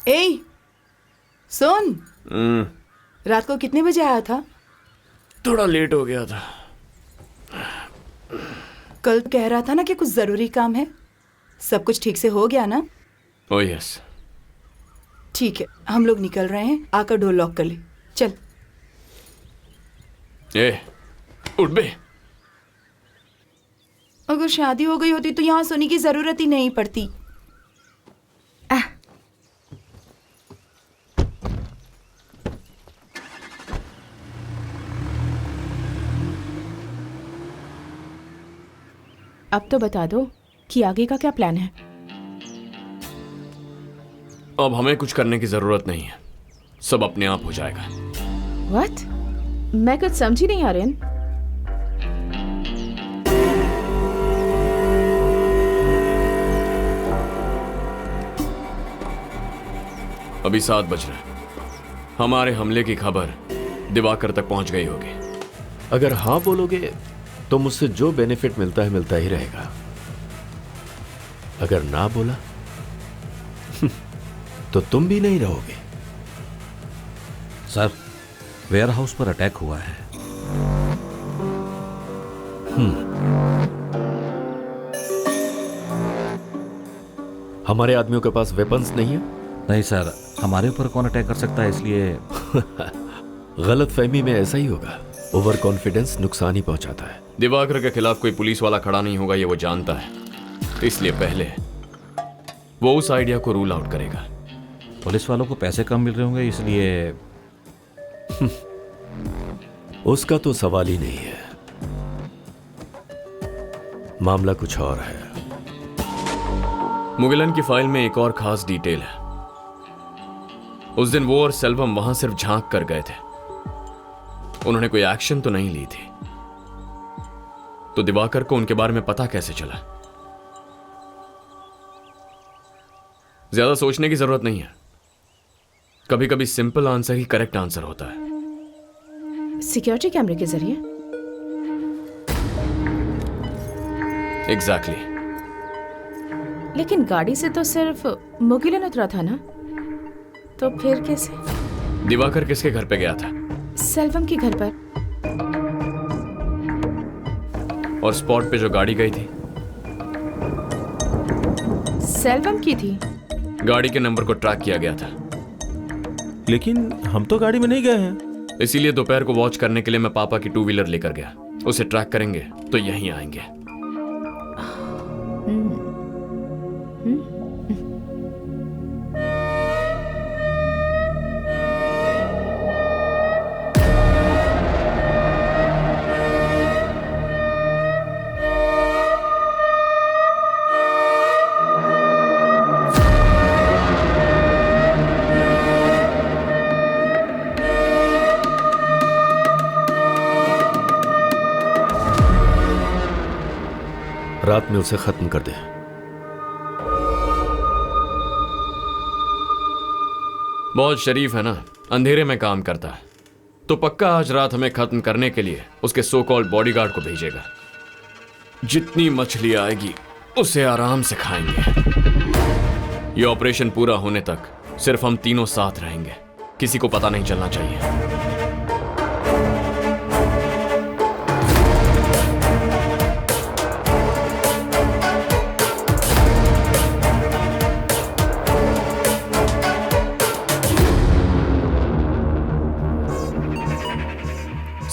ए सुन, रात को कितने बजे आया था? थोड़ा लेट हो गया था। कल कह रहा था ना कि कुछ जरूरी काम है। सब कुछ ठीक से हो गया ना? Oh yes. ठीक है, हम लोग निकल रहे हैं। आकर डोर लॉक कर ले। चल। ए, उठ बे। अगर शादी हो गई होती तो यहाँ सोने की जरूरत ही नहीं पड़ती। अब तो बता दो कि आगे का क्या प्लान है। अब हमें कुछ करने की जरूरत नहीं है, सब अपने आप हो जाएगा। What? मैं कुछ समझ ही नहीं, आर्यन। अभी 7 बज रहे हैं। हमारे हमले की खबर दिवाकर तक पहुंच गई होगी। अगर हाँ बोलोगे तो मुझसे जो बेनिफिट मिलता ही रहेगा। अगर ना बोला तो तुम भी नहीं रहोगे। सर, वेयर हाउस पर अटैक हुआ है। हमारे आदमियों के पास वेपन्स नहीं है? नहीं सर, हमारे ऊपर कौन अटैक कर सकता है, इसलिए गलत फहमी में ऐसा ही होगा। ओवर कॉन्फिडेंस नुकसान ही पहुंचाता है। दिवाकर के खिलाफ कोई पुलिस वाला खड़ा नहीं होगा, ये वो जानता है। इसलिए पहले वो उस आइडिया को रूल आउट करेगा। पुलिस वालों को पैसे कम मिल रहे होंगे, इसलिए उसका तो सवाल ही नहीं है। मामला कुछ और है। मुगिलन की फाइल में एक और खास डिटेल है। उस दिन वो और सेल्वम वहां सिर्फ झांक कर गए थे, उन्होंने कोई एक्शन तो नहीं ली थी। तो दिवाकर को उनके बारे में पता कैसे चला? ज्यादा सोचने की जरूरत नहीं है। कभी कभी सिंपल आंसर ही करेक्ट आंसर होता है। सिक्योरिटी कैमरे के जरिए? एग्जैक्टली। लेकिन गाड़ी से तो सिर्फ मुगिलन उतरा था ना, तो फिर कैसे? दिवाकर किसके घर पे गया था? सेल्वम के घर पर। और स्पॉट पे जो गाड़ी गई थी, सेल्वम की थी। गाड़ी के नंबर को ट्रैक किया गया था। लेकिन हम तो गाड़ी में नहीं गए हैं। इसीलिए दोपहर को वॉच करने के लिए मैं पापा की 2 व्हीलर लेकर गया। उसे ट्रैक करेंगे तो यहीं आएंगे। रात में उसे खत्म कर दे। बहुत शरीफ है ना, अंधेरे में काम करता है। तो पक्का आज रात हमें खत्म करने के लिए उसके सो कॉल्ड बॉडीगार्ड को भेजेगा। जितनी मछली आएगी उसे आराम से खाएंगे। ये ऑपरेशन पूरा होने तक सिर्फ हम तीनों साथ रहेंगे, किसी को पता नहीं चलना चाहिए।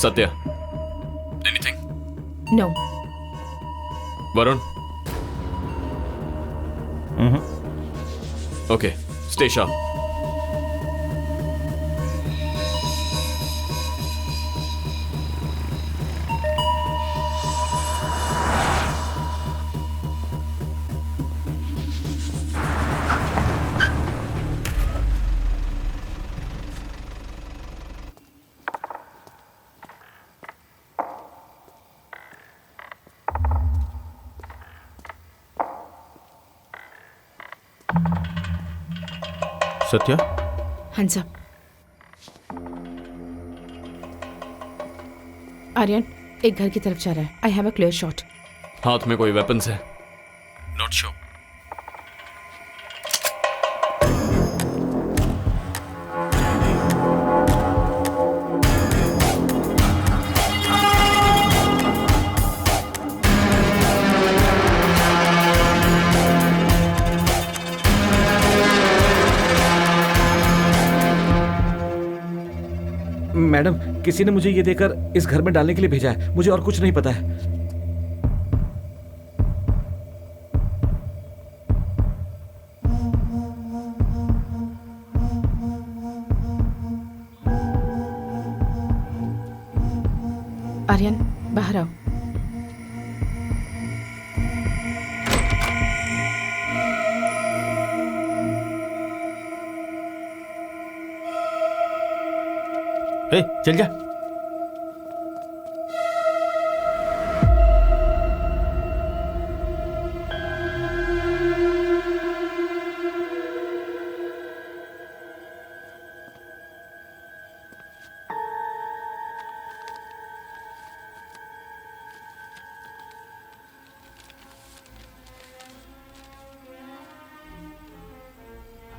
Satya, anything? No. Varun? Okay, Stay sharp. Satya, हाँ साहब। आर्यन एक घर की तरफ जा रहा है। I have a clear shot. हाथ में कोई वेपन्स है? Not sure. मैडम, किसी ने मुझे ये देकर इस घर में डालने के लिए भेजा है। मुझे और कुछ नहीं पता है। आर्यन बाहर आओ। ए, चल जा।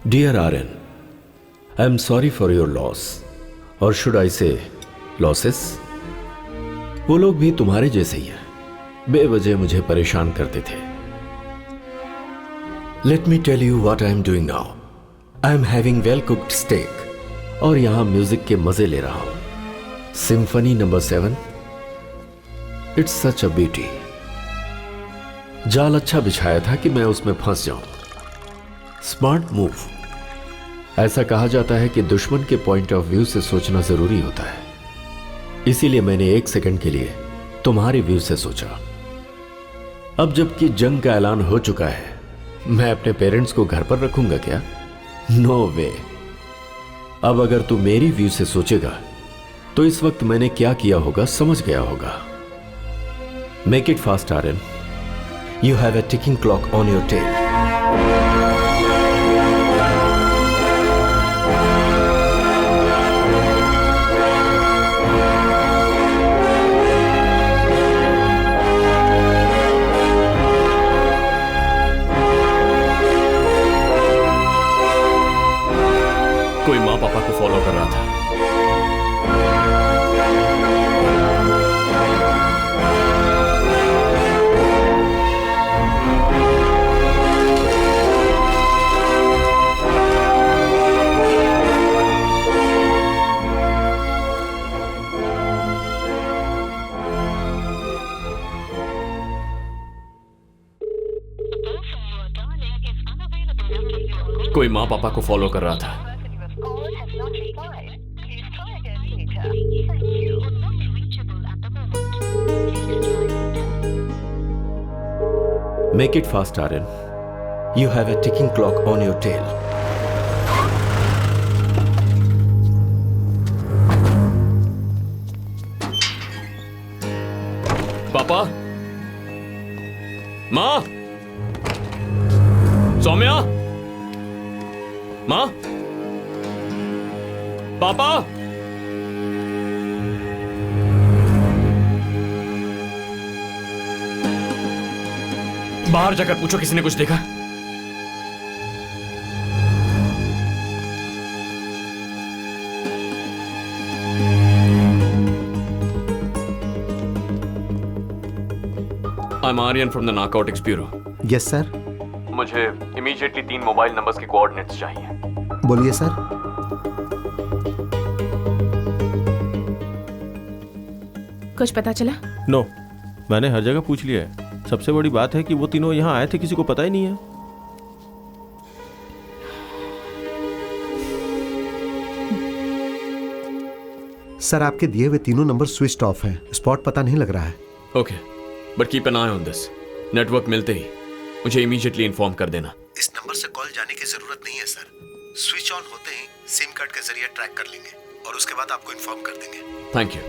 Dear Aryan, I am sorry for your loss. और शुड आई से लॉसेस? वो लोग भी तुम्हारे जैसे ही हैं, बेवजह मुझे परेशान करते थे। Let me tell you what I am doing now. I am having well cooked steak और यहां म्यूजिक के मजे ले रहा हूं। Symphony number 7, it's such a beauty. जाल अच्छा बिछाया था कि मैं उसमें फंस जाऊं। Smart move. ऐसा कहा जाता है कि दुश्मन के पॉइंट ऑफ व्यू से सोचना जरूरी होता है, इसीलिए मैंने एक सेकंड के लिए तुम्हारे व्यू से सोचा। अब जबकि जंग का ऐलान हो चुका है, मैं अपने पेरेंट्स को घर पर रखूंगा क्या? नो वे। अब अगर तू मेरी व्यू से सोचेगा तो इस वक्त मैंने क्या किया होगा समझ गया होगा। Make it fast Aryan, you have a ticking clock on your tail. कोई माँ पापा को फॉलो कर रहा था। कोई माँ पापा को फॉलो कर रहा था। Make it fast, Aryan. You have a ticking clock on your tail. पापा, माँ, सौम्या, माँ, पापा। बाहर जाकर पूछो किसी ने कुछ देखा? I'm Aryan from the Narcotics Bureau. Yes sir. मुझे इमीडिएटली 3 मोबाइल नंबर्स के कोऑर्डिनेट्स चाहिए। बोलिए सर। कुछ पता चला? नो, मैंने हर जगह पूछ लिया है। सबसे बड़ी बात है कि वो तीनों यहाँ आए थे, किसी को पता ही नहीं है। सर आपके दिए हुए तीनों नंबर स्विच ऑफ हैं, स्पॉट पता नहीं लग रहा है। Okay, but keep an I on this. Network मिलते ही मुझे इमीडिएटली इन्फॉर्म कर देना। इस नंबर से कॉल जाने की जरूरत नहीं है सर, स्विच ऑन होते ही सिम कार्ड के जरिए ट्रैक कर लेंगे और उसके बाद आपको इन्फॉर्म कर देंगे। Thank you.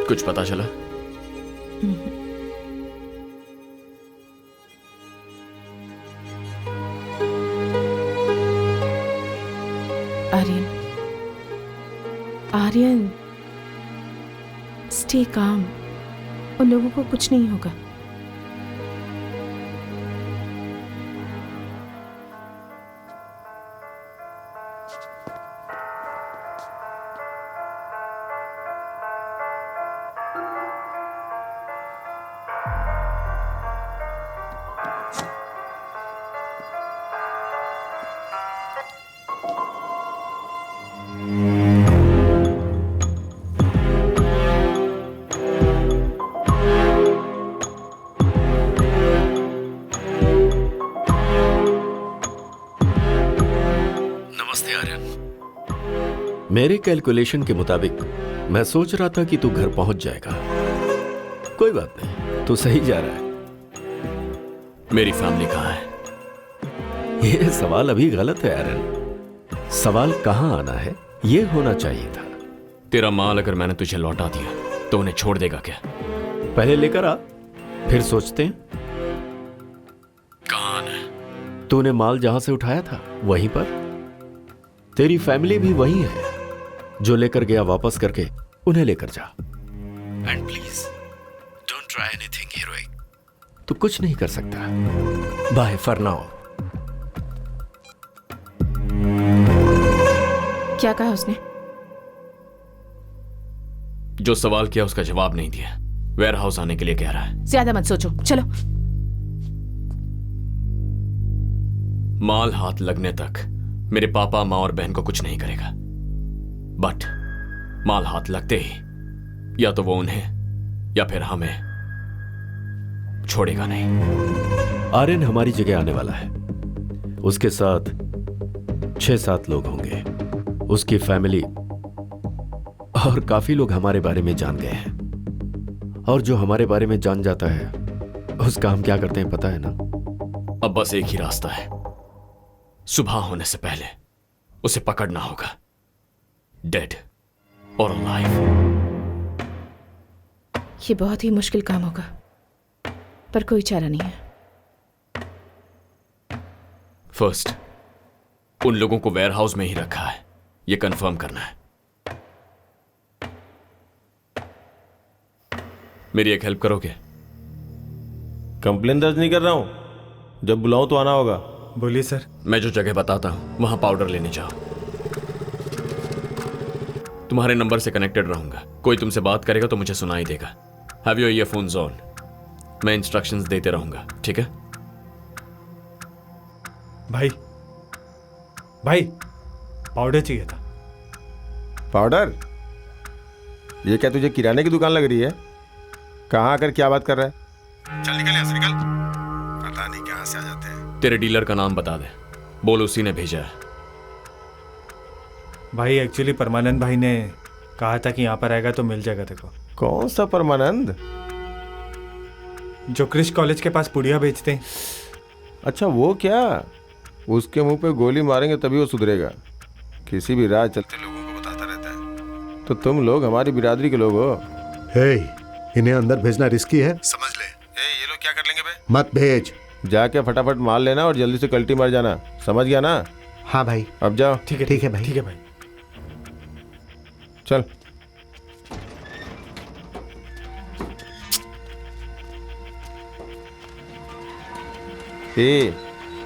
कुछ पता चला? Aryan, Aryan, stay calm. उन लोगों को कुछ नहीं होगा। मेरे कैलकुलेशन के मुताबिक मैं सोच रहा था कि तू घर पहुंच जाएगा। कोई बात नहीं, तू सही जा रहा है। मेरी फैमिली कहाँ है? ये सवाल अभी गलत है एरन। सवाल कहाँ आना है ये होना चाहिए था। तेरा माल अगर मैंने तुझे लौटा दिया तो उन्हें छोड़ देगा क्या? पहले लेकर आ, फिर सोचते हैं। कहाँ है? तूने माल जहां से उठाया था वहीं पर। तेरी फैमिली भी वही है जो लेकर गया, वापस करके उन्हें लेकर जा। And please don't try anything heroic. तू कुछ नहीं कर सकता। Bye for now. क्या कहा उसने? जो सवाल किया उसका जवाब नहीं दिया। वेयर हाउस आने के लिए कह रहा है। ज्यादा मत सोचो, चलो। माल हाथ लगने तक मेरे पापा, माँ और बहन को कुछ नहीं करेगा, बट माल हाथ लगते ही या तो वो उन्हें या फिर हमें छोड़ेगा नहीं। आर्यन हमारी जगह आने वाला है। उसके साथ 6-7 लोग होंगे, उसकी फैमिली और काफी लोग हमारे बारे में जान गए हैं। और जो हमारे बारे में जान जाता है उसका हम क्या करते हैं पता है ना? अब बस एक ही रास्ता है। सुबह होने से पहले उसे पकड़ना होगा, डेड और अलाइव। ये बहुत ही मुश्किल काम होगा, पर कोई चारा नहीं है। फर्स्ट, उन लोगों को वेयरहाउस में ही रखा है, यह कंफर्म करना है। मेरी एक हेल्प करोगे? कंप्लेन दर्ज नहीं कर रहा हूं, जब बुलाऊं तो आना होगा। बोलिए सर। मैं जो जगह बताता हूं वहां पाउडर लेने जाओ। तुम्हारे नंबर से कनेक्टेड रहूंगा। कोई तुमसे बात करेगा तो मुझे सुनाई देगा। Have your earphones on. मैं इंस्ट्रक्शंस देते रहूंगा, ठीक है? भाई पाउडर चाहिए था। पाउडर? ये क्या तुझे किराने की दुकान लग रही है? कहाँ आकर क्या बात कर रहा है? चल निकल यहाँ से, निकल। पता नहीं कहाँ से आ जाते हैं। तेरे डीलर का नाम बता दे, बोल उसी ने भेजा है। भाई एक्चुअली परमानंद भाई ने कहा था कि यहाँ पर आएगा तो मिल जाएगा तेरे को। कौन सा परमानंद? जो क्रिश कॉलेज के पास पुड़िया बेचते हैं। अच्छा वो क्या? उसके मुंह पे गोली मारेंगे तभी वो सुधरेगा। किसी भी राह चलते लोगों को बताता रहता है। तो तुम लोग हमारी बिरादरी के लोग हो। हे, इन्हें अंदर भेजना रिस्की है, समझ ले। ये लोग क्या कर लेंगे बे? मत भेज। जाके फटाफट माल लेना और जल्दी से कल्टी मार जाना, समझ गया ना? हाँ भाई। अब जाओ। ठीक है भाई। ठीक है भाई। चल।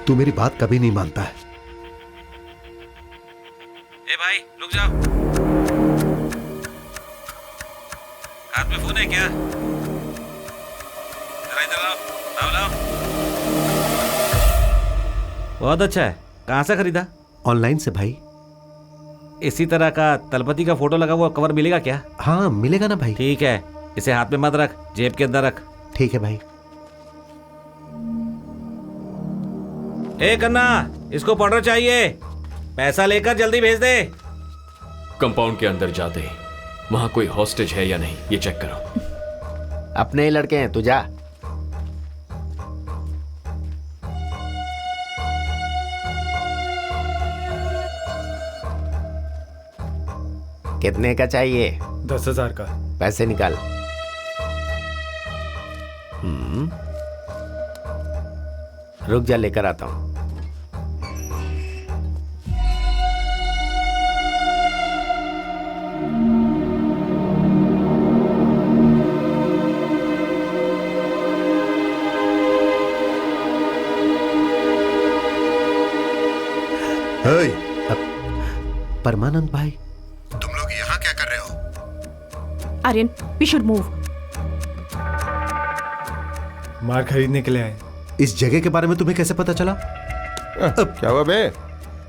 तू मेरी बात कभी नहीं मानता है। ए भाई रुक जाओ। हाथ में फोन है क्या? जरा इधर आओ। लाओ। बहुत अच्छा है। कहाँ से खरीदा? ऑनलाइन से भाई। इसी तरह का तलपति का फोटो लगा हुआ कवर मिलेगा क्या? हाँ मिलेगा ना भाई। ठीक है, इसे हाथ में मत रख, जेब के अंदर रख। ठीक है भाई। ए कन्ना, इसको पाउडर चाहिए, पैसा लेकर जल्दी भेज दे। कंपाउंड के अंदर जाते ही वहां कोई हॉस्टेज है या नहीं ये चेक करो। अपने ही लड़के हैं, तू जा। कितने का चाहिए? 10,000 का। पैसे निकाल। रुक जा, लेकर आता हूं। परमानंद भाई, तुम लोग यहाँ क्या कर रहे हो? Aryan, we should move. मार खरीदने के लिए आए। इस जगह के बारे में तुम्हें कैसे पता चला? क्या हुआ बे?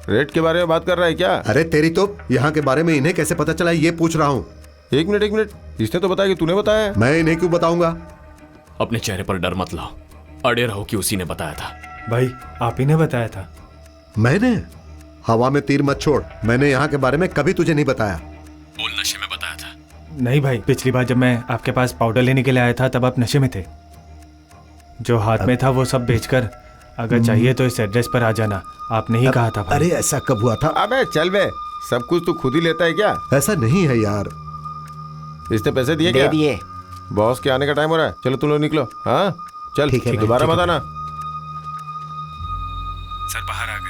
रेट के बारे में बात कर रहा है क्या? अरे तेरी तो, यहाँ के बारे में इन्हें कैसे पता चला ये पूछ रहा हूँ। एक मिनट, इसने तो बताया कि तूने बताया। मैं इन्हें क्यों बताऊंगा? अपने चेहरे पर डर मत लाओ, अड़े रहो कि उसी ने बताया था। भाई आप ही ने बताया था। मैंने? हवा में तीर मत छोड़, मैंने यहाँ के बारे में कभी तुझे नहीं बताया। बोल नशे में बताया था। नहीं भाई, पिछली बार जब मैं आपके पास पाउडर लेने के लिए आया था तब आप नशे में थे। जो हाथ में था वो सब बेचकर अगर चाहिए तो इस एड्रेस पर आ जाना, आपने ही कहा था भाई। अरे ऐसा कब हुआ था? अबे चल बे, सब कुछ तू खुद ही लेता है क्या? ऐसा नहीं है यार। इसने पैसे दिए दे क्या? दिए। बॉस के आने का टाइम हो रहा है, चलो तुम लोग निकलो। हाँ चल, ठीक है भाई, दोबारा ठीक मत है। आना। सर बाहर आ गए।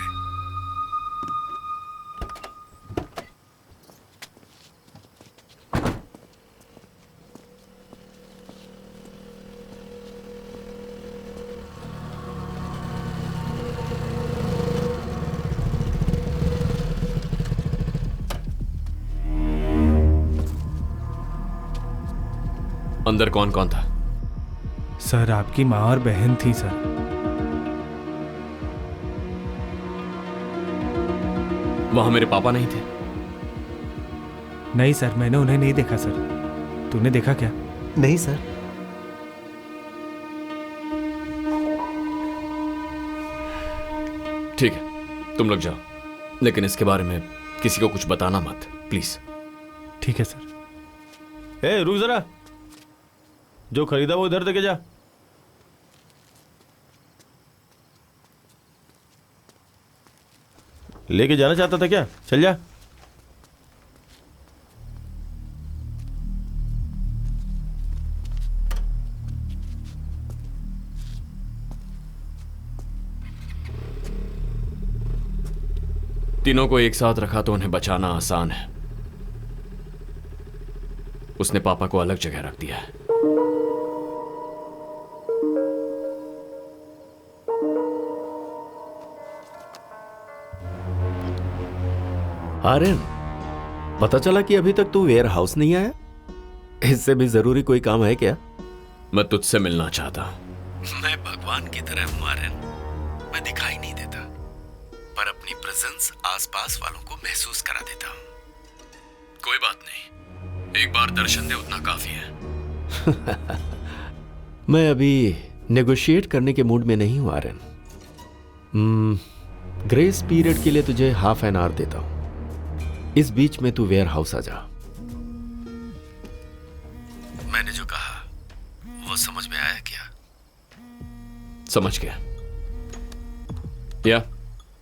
अंदर कौन कौन था? सर आपकी माँ और बहन थी सर। वहां मेरे पापा नहीं थे? नहीं सर, मैंने उन्हें नहीं देखा सर। तूने देखा क्या? नहीं सर। ठीक है, तुम लोग जाओ, लेकिन इसके बारे में किसी को कुछ बताना मत, प्लीज। ठीक है सर। ए रुक जरा, जो खरीदा वो इधर देके जा। लेके जाना चाहता था क्या? चल जा। तीनों को एक साथ रखा तो उन्हें बचाना आसान है। उसने पापा को अलग जगह रख दिया है। आर्यन, पता चला कि अभी तक तू वेयर हाउस नहीं आया। इससे भी जरूरी कोई काम है क्या? मैं तुझसे मिलना चाहता हूं। मैं भगवान की तरह हूं आर्यन। मैं दिखाई नहीं देता, पर अपनी प्रेजेंस आसपास वालों को महसूस करा देता हूं। कोई बात नहीं, एक बार दर्शन दे उतना काफी है। मैं अभी नेगोशिएट करने के मूड में नहीं हूं आर्यन। ग्रेस पीरियड के लिए तुझे हाफ एन आवर देता हूं। इस बीच में तू वेयर हाउस आ जा। मैंने जो कहा वो समझ में आया क्या? समझ गया। या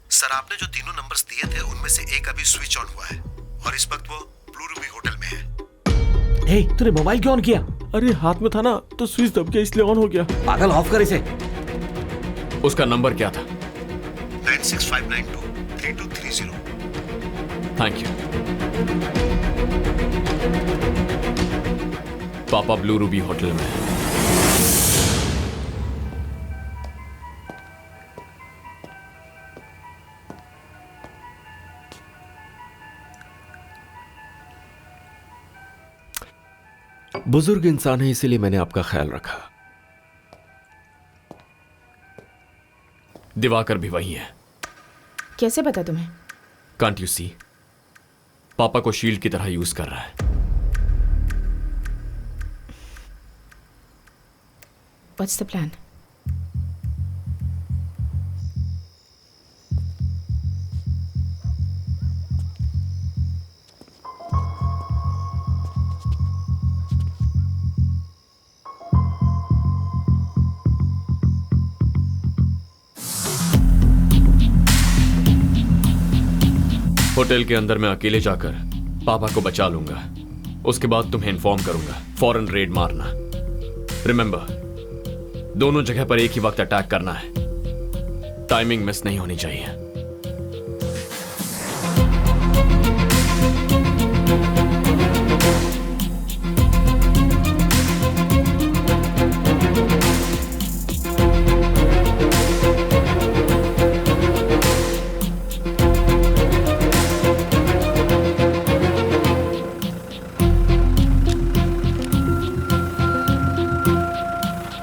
सर, आपने जो तीनों नंबर्स दिए थे उनमें से एक अभी स्विच ऑन हुआ है और इस वक्त वो ब्लू रूबी होटल में है। हे, तूने मोबाइल क्यों ऑन किया? अरे हाथ में था ना तो स्विच दब गया इसलिए ऑन हो गया। पागल, ऑफ कर इसे। उसका नंबर क्या था? 9659232330। Thank you. पापा ब्लू रूबी होटल में है। बुजुर्ग इंसान है, इसीलिए मैंने आपका ख्याल रखा। दिवाकर भी वही है। कैसे पता तुम्हें? Can't you see? पापा को शील्ड की तरह यूज कर रहा है। What's the plan? होटल के अंदर मैं अकेले जाकर पापा को बचा लूंगा। उसके बाद तुम्हें इन्फॉर्म करूंगा। फौरन रेड मारना। रिमेंबर, दोनों जगह पर एक ही वक्त अटैक करना है। टाइमिंग मिस नहीं होनी चाहिए।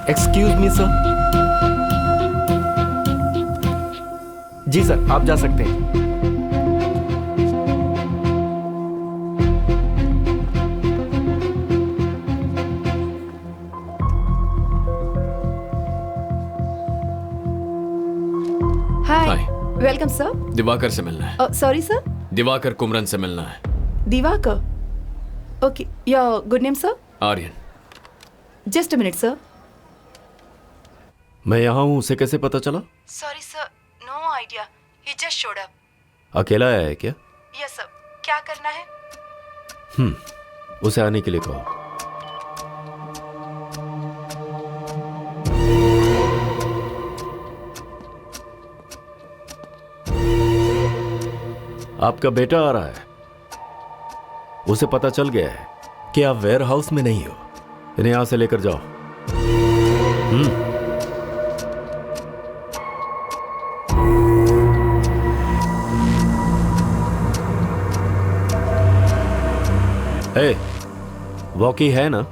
Excuse me sir. जी सर, आप जा सकते हैं। हाय, वेलकम सर। दिवाकर से मिलना है। Sorry sir. दिवाकर कुमरन से मिलना है। Divakar, okay. Your good name sir? Aryan. Just a minute sir. मैं यहाँ हूँ, उसे कैसे पता चला? Sorry sir, no idea, he just showed up. अकेला आया है क्या? Yes sir. क्या करना है? उसे आने के लिए कहो। आपका बेटा आ रहा है। उसे पता चल गया है कि आप वेयर हाउस में नहीं हो। इन्हें यहां से लेकर जाओ। हे, वॉकी है ना?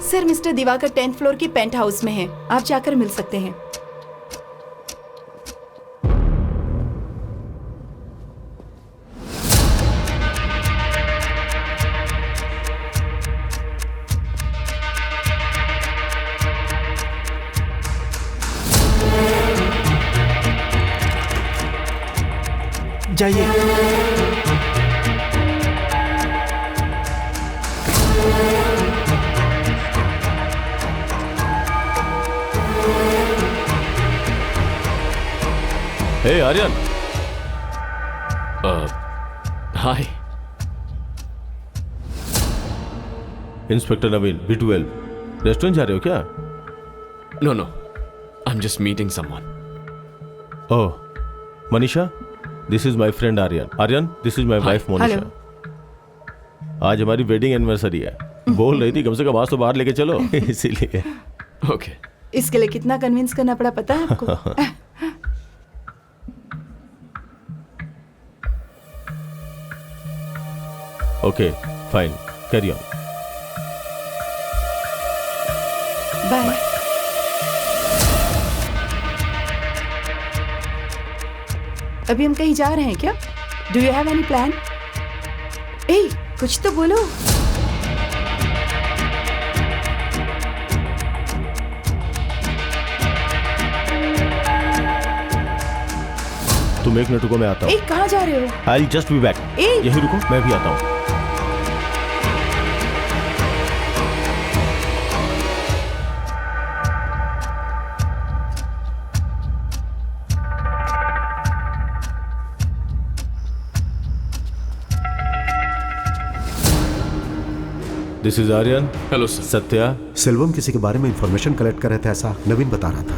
Sir, mister Divakar 10th floor की पेंट हाउस में है। आप जाकर मिल सकते हैं। जाइए। Hey Aryan. Hi. Inspector Naveen, B12। Restaurant जा रहे हो क्या? No no, I am just meeting someone. Oh, Manisha, this is my friend Aryan. Aryan, this is my wife Monisha. आज हमारी वेडिंग एनिवर्सरी है। बोल रही थी कम से कम आज तो बाहर लेके चलो, इसीलिए। ओके। इसके लिए कितना कन्विंस करना पड़ा पता है आपको? Okay, fine, carry on. Bye. अभी हम कहीं जा रहे हैं क्या? Do you have any plan? ए, कुछ तो बोलो। तुम एक मिनट रुको, मैं आता हूँ। ए, कहाँ जा रहे हो? I just be back. यही रुको, मैं भी आता हूँ। This is Aryan. Hello sir. Satya. Selvam किसी के बारे में इंफॉर्मेशन कलेक्ट कर रहे थे, ऐसा नवीन बता रहा था।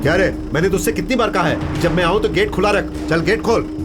क्या रे, मैंने तुझसे कितनी बार कहा है जब मैं आऊं तो गेट खुला रख। चल गेट खोल।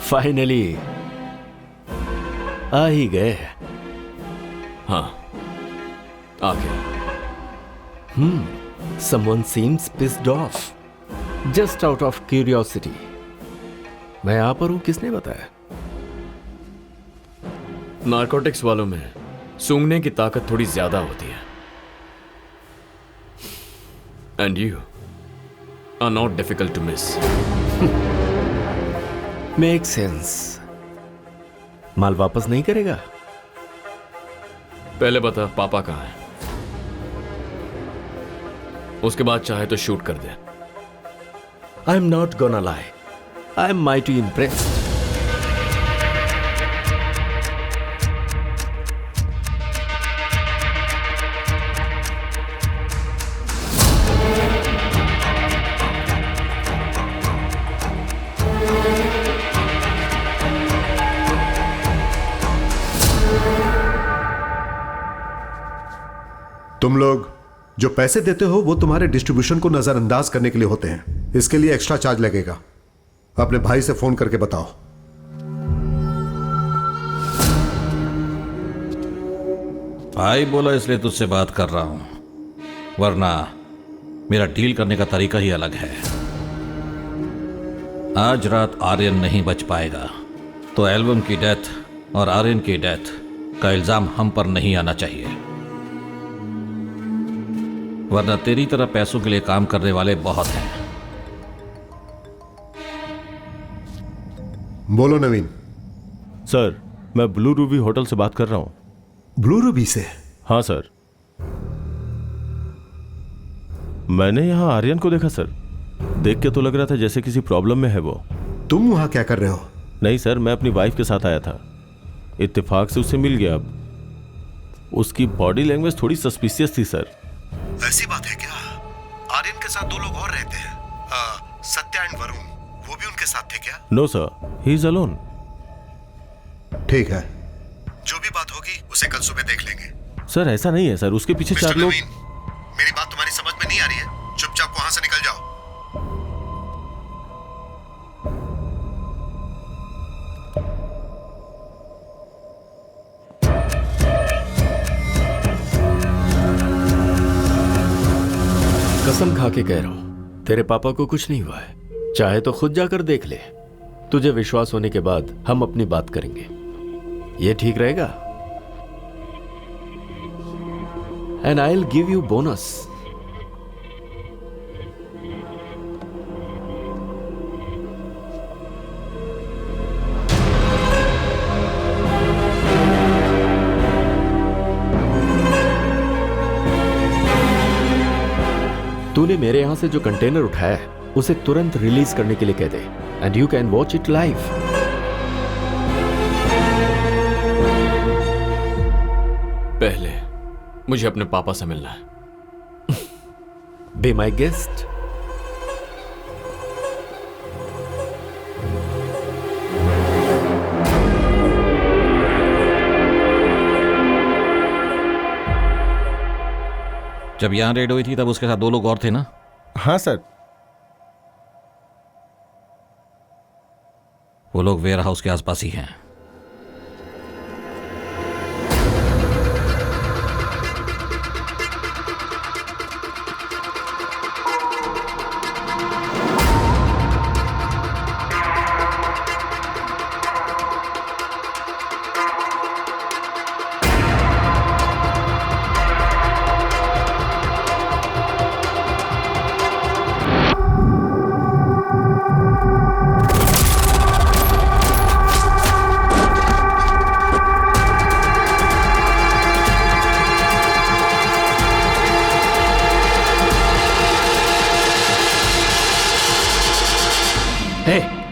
फाइनली आ ही गए। हाँ, आ गया। Someone seems pissed off. Just out of curiosity. मैं यहाँ पर हूँ, किसने बताया? नारकोटिक्स वालों में सूंघने की ताकत थोड़ी ज्यादा होती है। And you are not difficult to miss. Make sense. माल वापस नहीं करेगा? पहले बता पापा कहाँ है, उसके बाद चाहे तो शूट कर दे। I am not gonna lie, I am mighty impressed. तुम लोग जो पैसे देते हो वो तुम्हारे डिस्ट्रीब्यूशन को नजरअंदाज करने के लिए होते हैं। इसके लिए एक्स्ट्रा चार्ज लगेगा। अपने भाई से फोन करके बताओ। भाई बोला इसलिए तुझसे बात कर रहा हूं, वरना मेरा डील करने का तरीका ही अलग है। आज रात आर्यन नहीं बच पाएगा, तो एल्बम की डेथ और आर्यन की डेथ का इल्जाम हम पर नहीं आना चाहिए, वरना तेरी तरह पैसों के लिए काम करने वाले बहुत हैं। बोलो नवीन। सर, मैं ब्लू रूबी होटल से बात कर रहा हूँ। ब्लू रूबी से? हाँ सर। मैंने यहाँ आर्यन को देखा सर। देख के तो लग रहा था जैसे किसी प्रॉब्लम में है वो। तुम वहां क्या कर रहे हो? नहीं सर, मैं अपनी वाइफ के साथ आया था, इत्तेफाक से उससे मिल गया। अब उसकी बॉडी लैंग्वेज थोड़ी सस्पिशियस थी सर। ऐसी बात है क्या? आर्यन के साथ दो लोग और रहते हैं, सत्या एंड वरुण, वो भी उनके साथ थे क्या? No sir, he is alone. ठीक है, जो भी बात होगी उसे कल सुबह देख लेंगे। सर ऐसा नहीं है सर, उसके पीछे चार लोग। मेरी बात तुम्हारी समझ में नहीं आ रही है? चुपचाप वहां से निकल जाओ। कसम खा के कह रहा हूं, तेरे पापा को कुछ नहीं हुआ है। चाहे तो खुद जाकर देख ले। तुझे विश्वास होने के बाद हम अपनी बात करेंगे। ये ठीक रहेगा? And I will give you bonus. तूने मेरे यहां से जो कंटेनर उठाया है उसे तुरंत रिलीज करने के लिए कह दे, and you can watch it live. पहले मुझे अपने पापा से मिलना है। Be my guest. जब यहां रेड हुई थी तब उसके साथ दो लोग और थे ना? हाँ सर। वो लोग वेयर हाउस के आसपास ही हैं।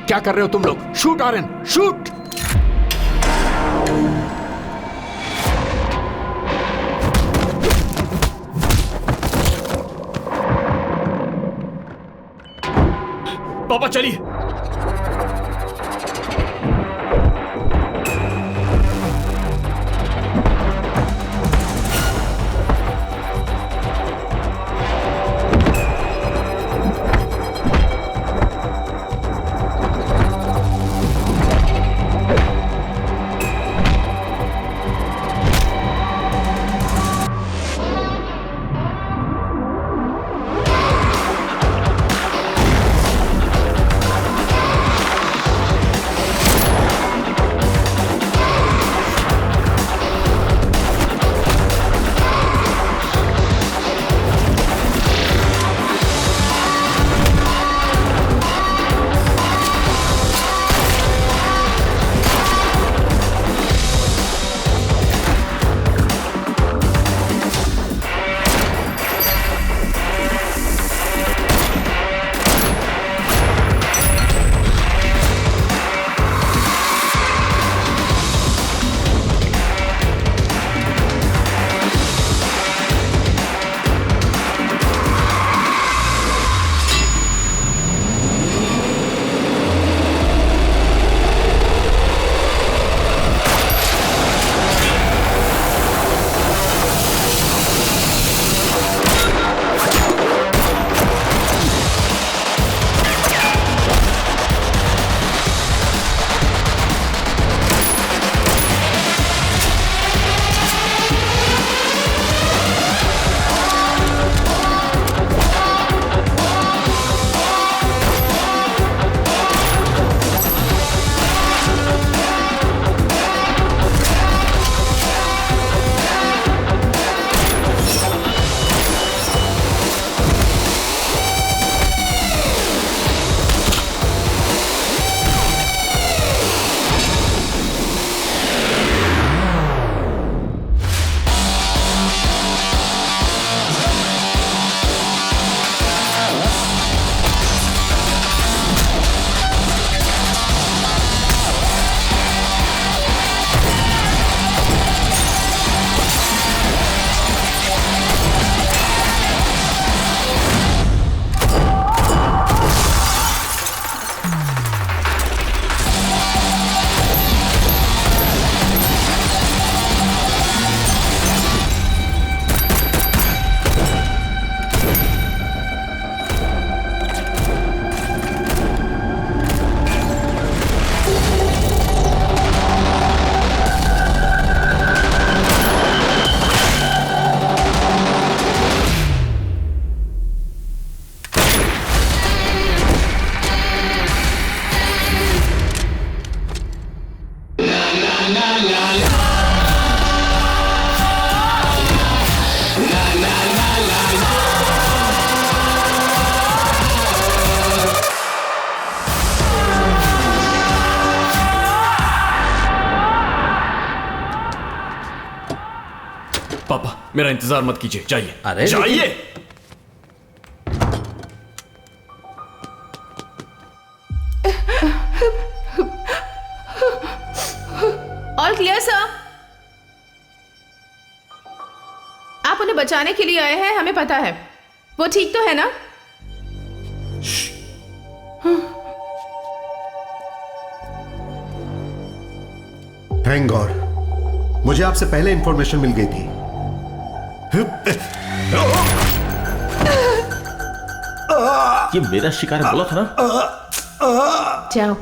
क्या कर रहे हो तुम लोग? Shoot Aryan, shoot! पापा चलिए। पापा मेरा इंतजार मत कीजिए, जाइए। अरे जाइए। All clear sir. आप उन्हें बचाने के लिए आए हैं, हमें पता है। वो ठीक तो है ना? थैंक गॉड, मुझे आपसे पहले इंफॉर्मेशन मिल गई थी। ये मेरा शिकार है, बोला था ना। जाओ।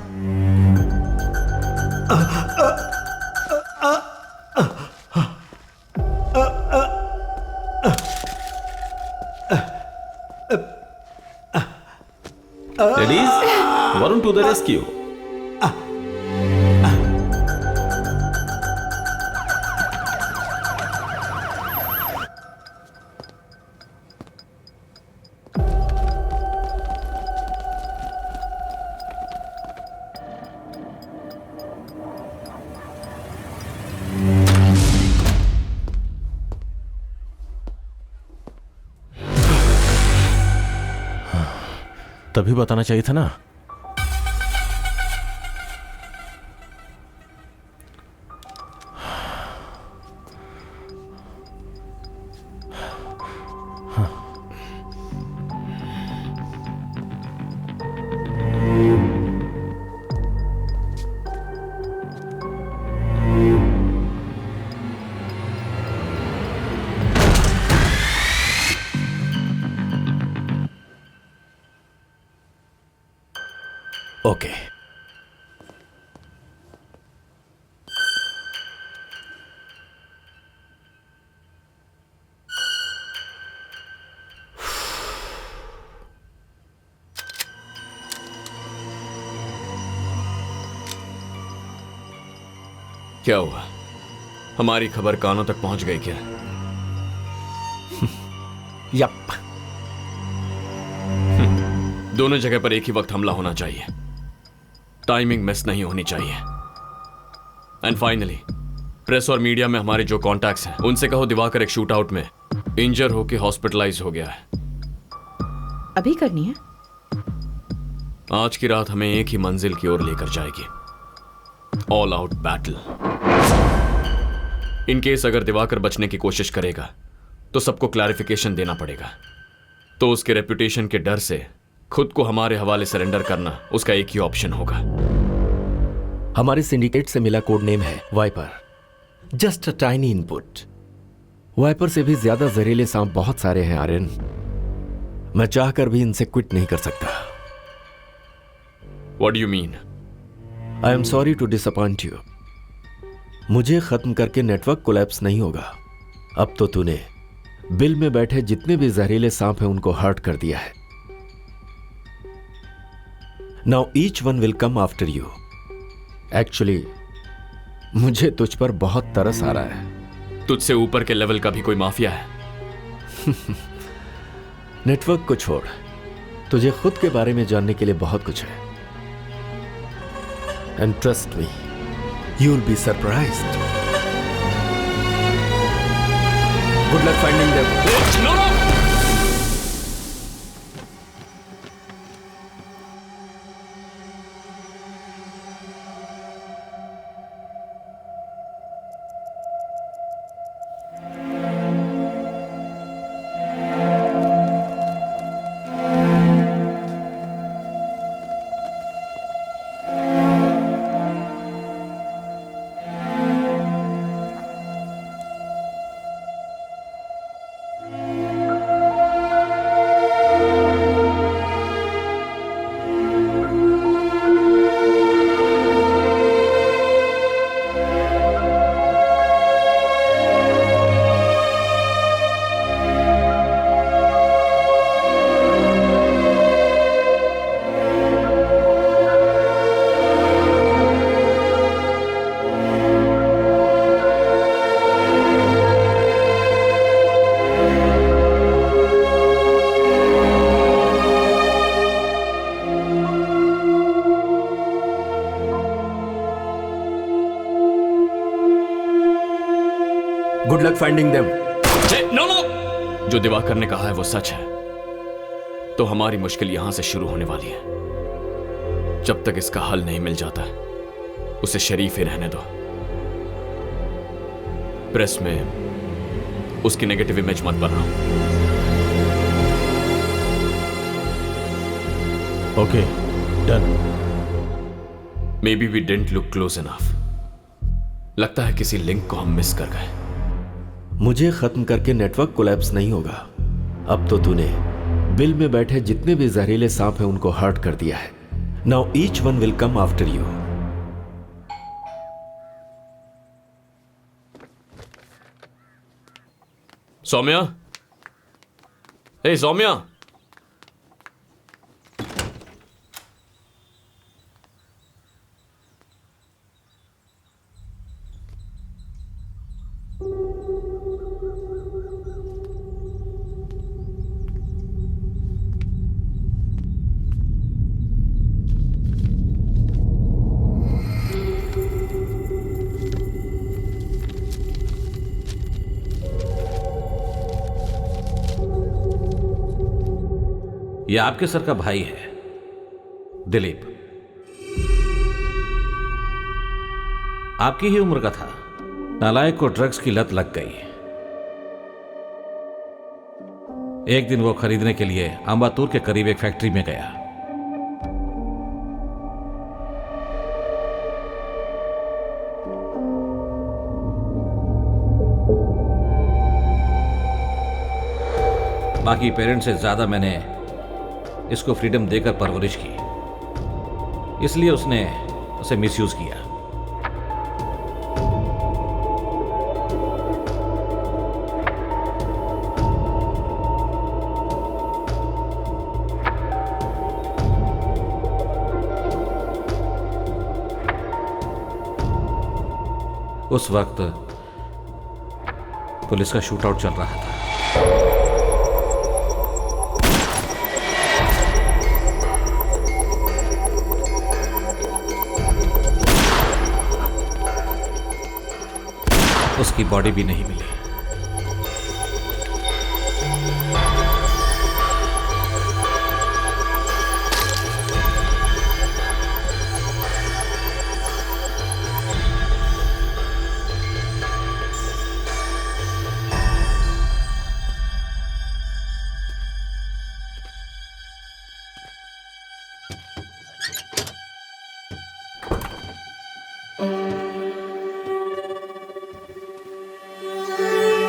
Ladies, Varun to the rescue. तभी बताना चाहिए था ना। ओके। क्या हुआ? हमारी खबर कानों तक पहुंच गई क्या? यप। दोनों जगह पर एक ही वक्त हमला होना चाहिए, टाइमिंग मिस नहीं होनी चाहिए। एंड फाइनली प्रेस और मीडिया में हमारे जो कॉन्टैक्ट्स हैं उनसे कहो दिवाकर एक शूट आउट में इंजर होकर हॉस्पिटलाइज हो गया है। अभी करनी है? आज की रात हमें एक ही मंजिल की ओर लेकर जाएगी, all out battle. In case अगर दिवाकर बचने की कोशिश करेगा तो सबको क्लैरिफिकेशन देना पड़ेगा, तो उसके रेपुटेशन के डर से खुद को हमारे हवाले सरेंडर करना उसका एक ही ऑप्शन होगा। हमारे सिंडिकेट से मिला कोड नेम है viper. Just a tiny input. Viper से भी ज्यादा जहरीले सांप बहुत सारे हैं आर्यन। मैं चाहकर भी इनसे क्विट नहीं कर सकता। What do you mean? I am sorry to disappoint you. मुझे खत्म करके नेटवर्क कोलैप्स नहीं होगा। अब तो तूने बिल में बैठे जितने भी जहरीले सांप हैं उनको हर्ट कर दिया है। Now each one will come after you. Actually मुझे तुझ पर बहुत तरस आ रहा है। तुझसे ऊपर के लेवल का भी कोई माफिया है? नेटवर्क को छोड़, तुझे खुद के बारे में जानने के लिए बहुत कुछ है। And trust me, you will be surprised. Good luck finding them. Good luck finding them. No no, जो दिवाकर ने कहा है वो सच है, तो हमारी मुश्किल यहां से शुरू होने वाली है। जब तक इसका हल नहीं मिल जाता उसे शरीफ ही रहने दो। प्रेस में उसकी नेगेटिव इमेज मत बनाओ। Okay, done. Maybe we didn't look close enough. लगता है किसी लिंक को हम मिस कर गए। मुझे खत्म करके नेटवर्क कोलैप्स नहीं होगा। अब तो तूने बिल में बैठे जितने भी जहरीले सांप हैं उनको हर्ट कर दिया है। Now each one will come after you. Saumya, hey Saumya, यह आपके सर का भाई है, दिलीप। आपकी ही उम्र का था। नालायक को ड्रग्स की लत लग गई। एक दिन वो खरीदने के लिए अंबातूर के करीब एक फैक्ट्री में गया। बाकी पेरेंट्स से ज्यादा मैंने इसको फ्रीडम देकर परवरिश की, इसलिए उसने उसे मिसयूज किया। उस वक्त पुलिस का शूटआउट चल रहा था। उसकी बॉडी भी नहीं मिली।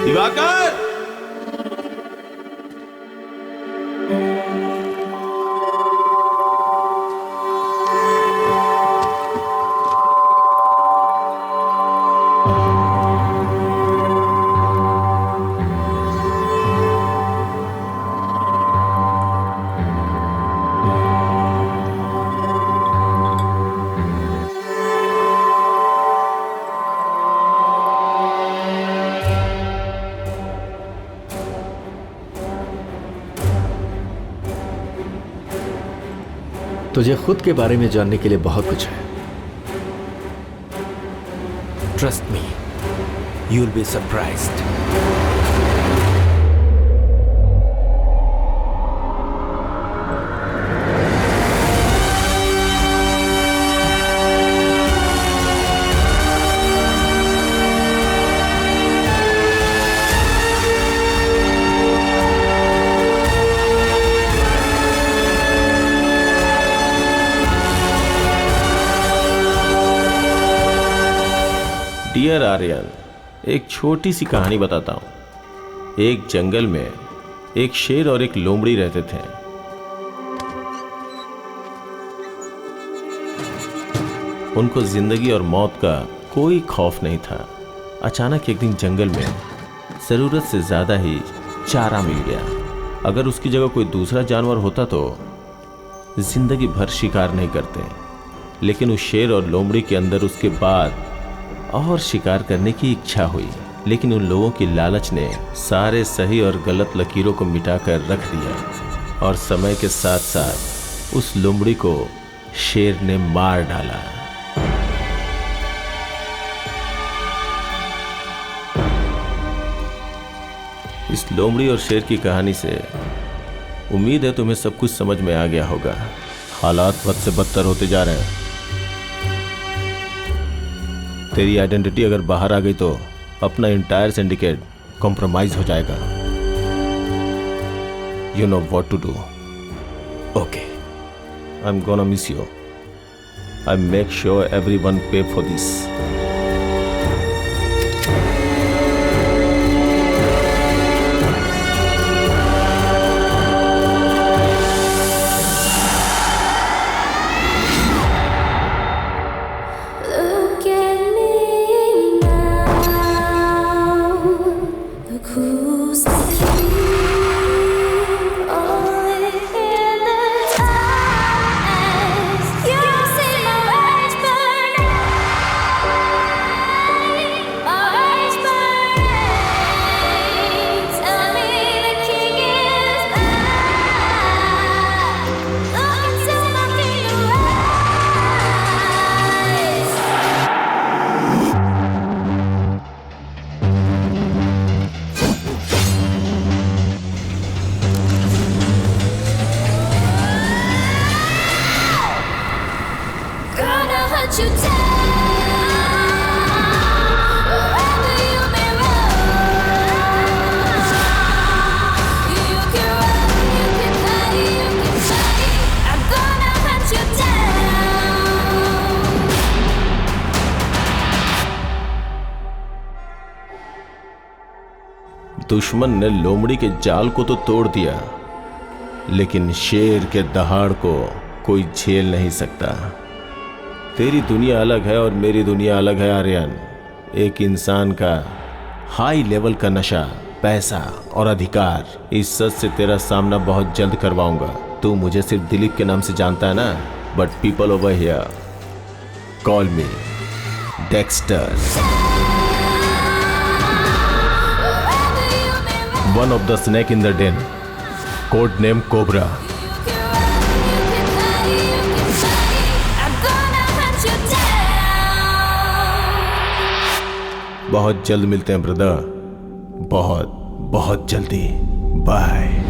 दिवाकर, तुझे खुद के बारे में जानने के लिए बहुत कुछ है। Trust me, you will be surprised. Dear Aryan, एक छोटी सी कहानी बताता हूं। एक जंगल में एक शेर और एक लोमड़ी रहते थे। उनको जिंदगी और मौत का कोई खौफ नहीं था। अचानक एक दिन जंगल में जरूरत से ज्यादा ही चारा मिल गया। अगर उसकी जगह कोई दूसरा जानवर होता तो जिंदगी भर शिकार नहीं करते, लेकिन उस शेर और लोमड़ी के अंदर उसके बाद और शिकार करने की इच्छा हुई। लेकिन उन लोगों की लालच ने सारे सही और गलत लकीरों को मिटाकर रख दिया और समय के साथ साथ उस लोमड़ी को शेर ने मार डाला। इस लोमड़ी और शेर की कहानी से उम्मीद है तुम्हें सब कुछ समझ में आ गया होगा। हालात बद से बदतर होते जा रहे हैं। तेरी आइडेंटिटी अगर बाहर आ गई तो अपना इंटायर सिंडिकेट कॉम्प्रोमाइज हो जाएगा। You know what to do. Okay, I am gonna miss you. I make sure everyone pay for this. दुश्मन ने लोमड़ी के जाल को तो तोड़ दिया, लेकिन शेर के दहाड़ को कोई झेल नहीं सकता। तेरी दुनिया अलग है और मेरी दुनिया अलग है आर्यन। एक इंसान का हाई लेवल का नशा, पैसा और अधिकार, इस सच से तेरा सामना बहुत जल्द करवाऊंगा। तू मुझे सिर्फ दिलीप के नाम से जानता है ना, but people over here call me Dexter, one of the snake in the den, code name Cobra. बहुत जल्द मिलते हैं ब्रदर, बहुत बहुत जल्दी। बाय।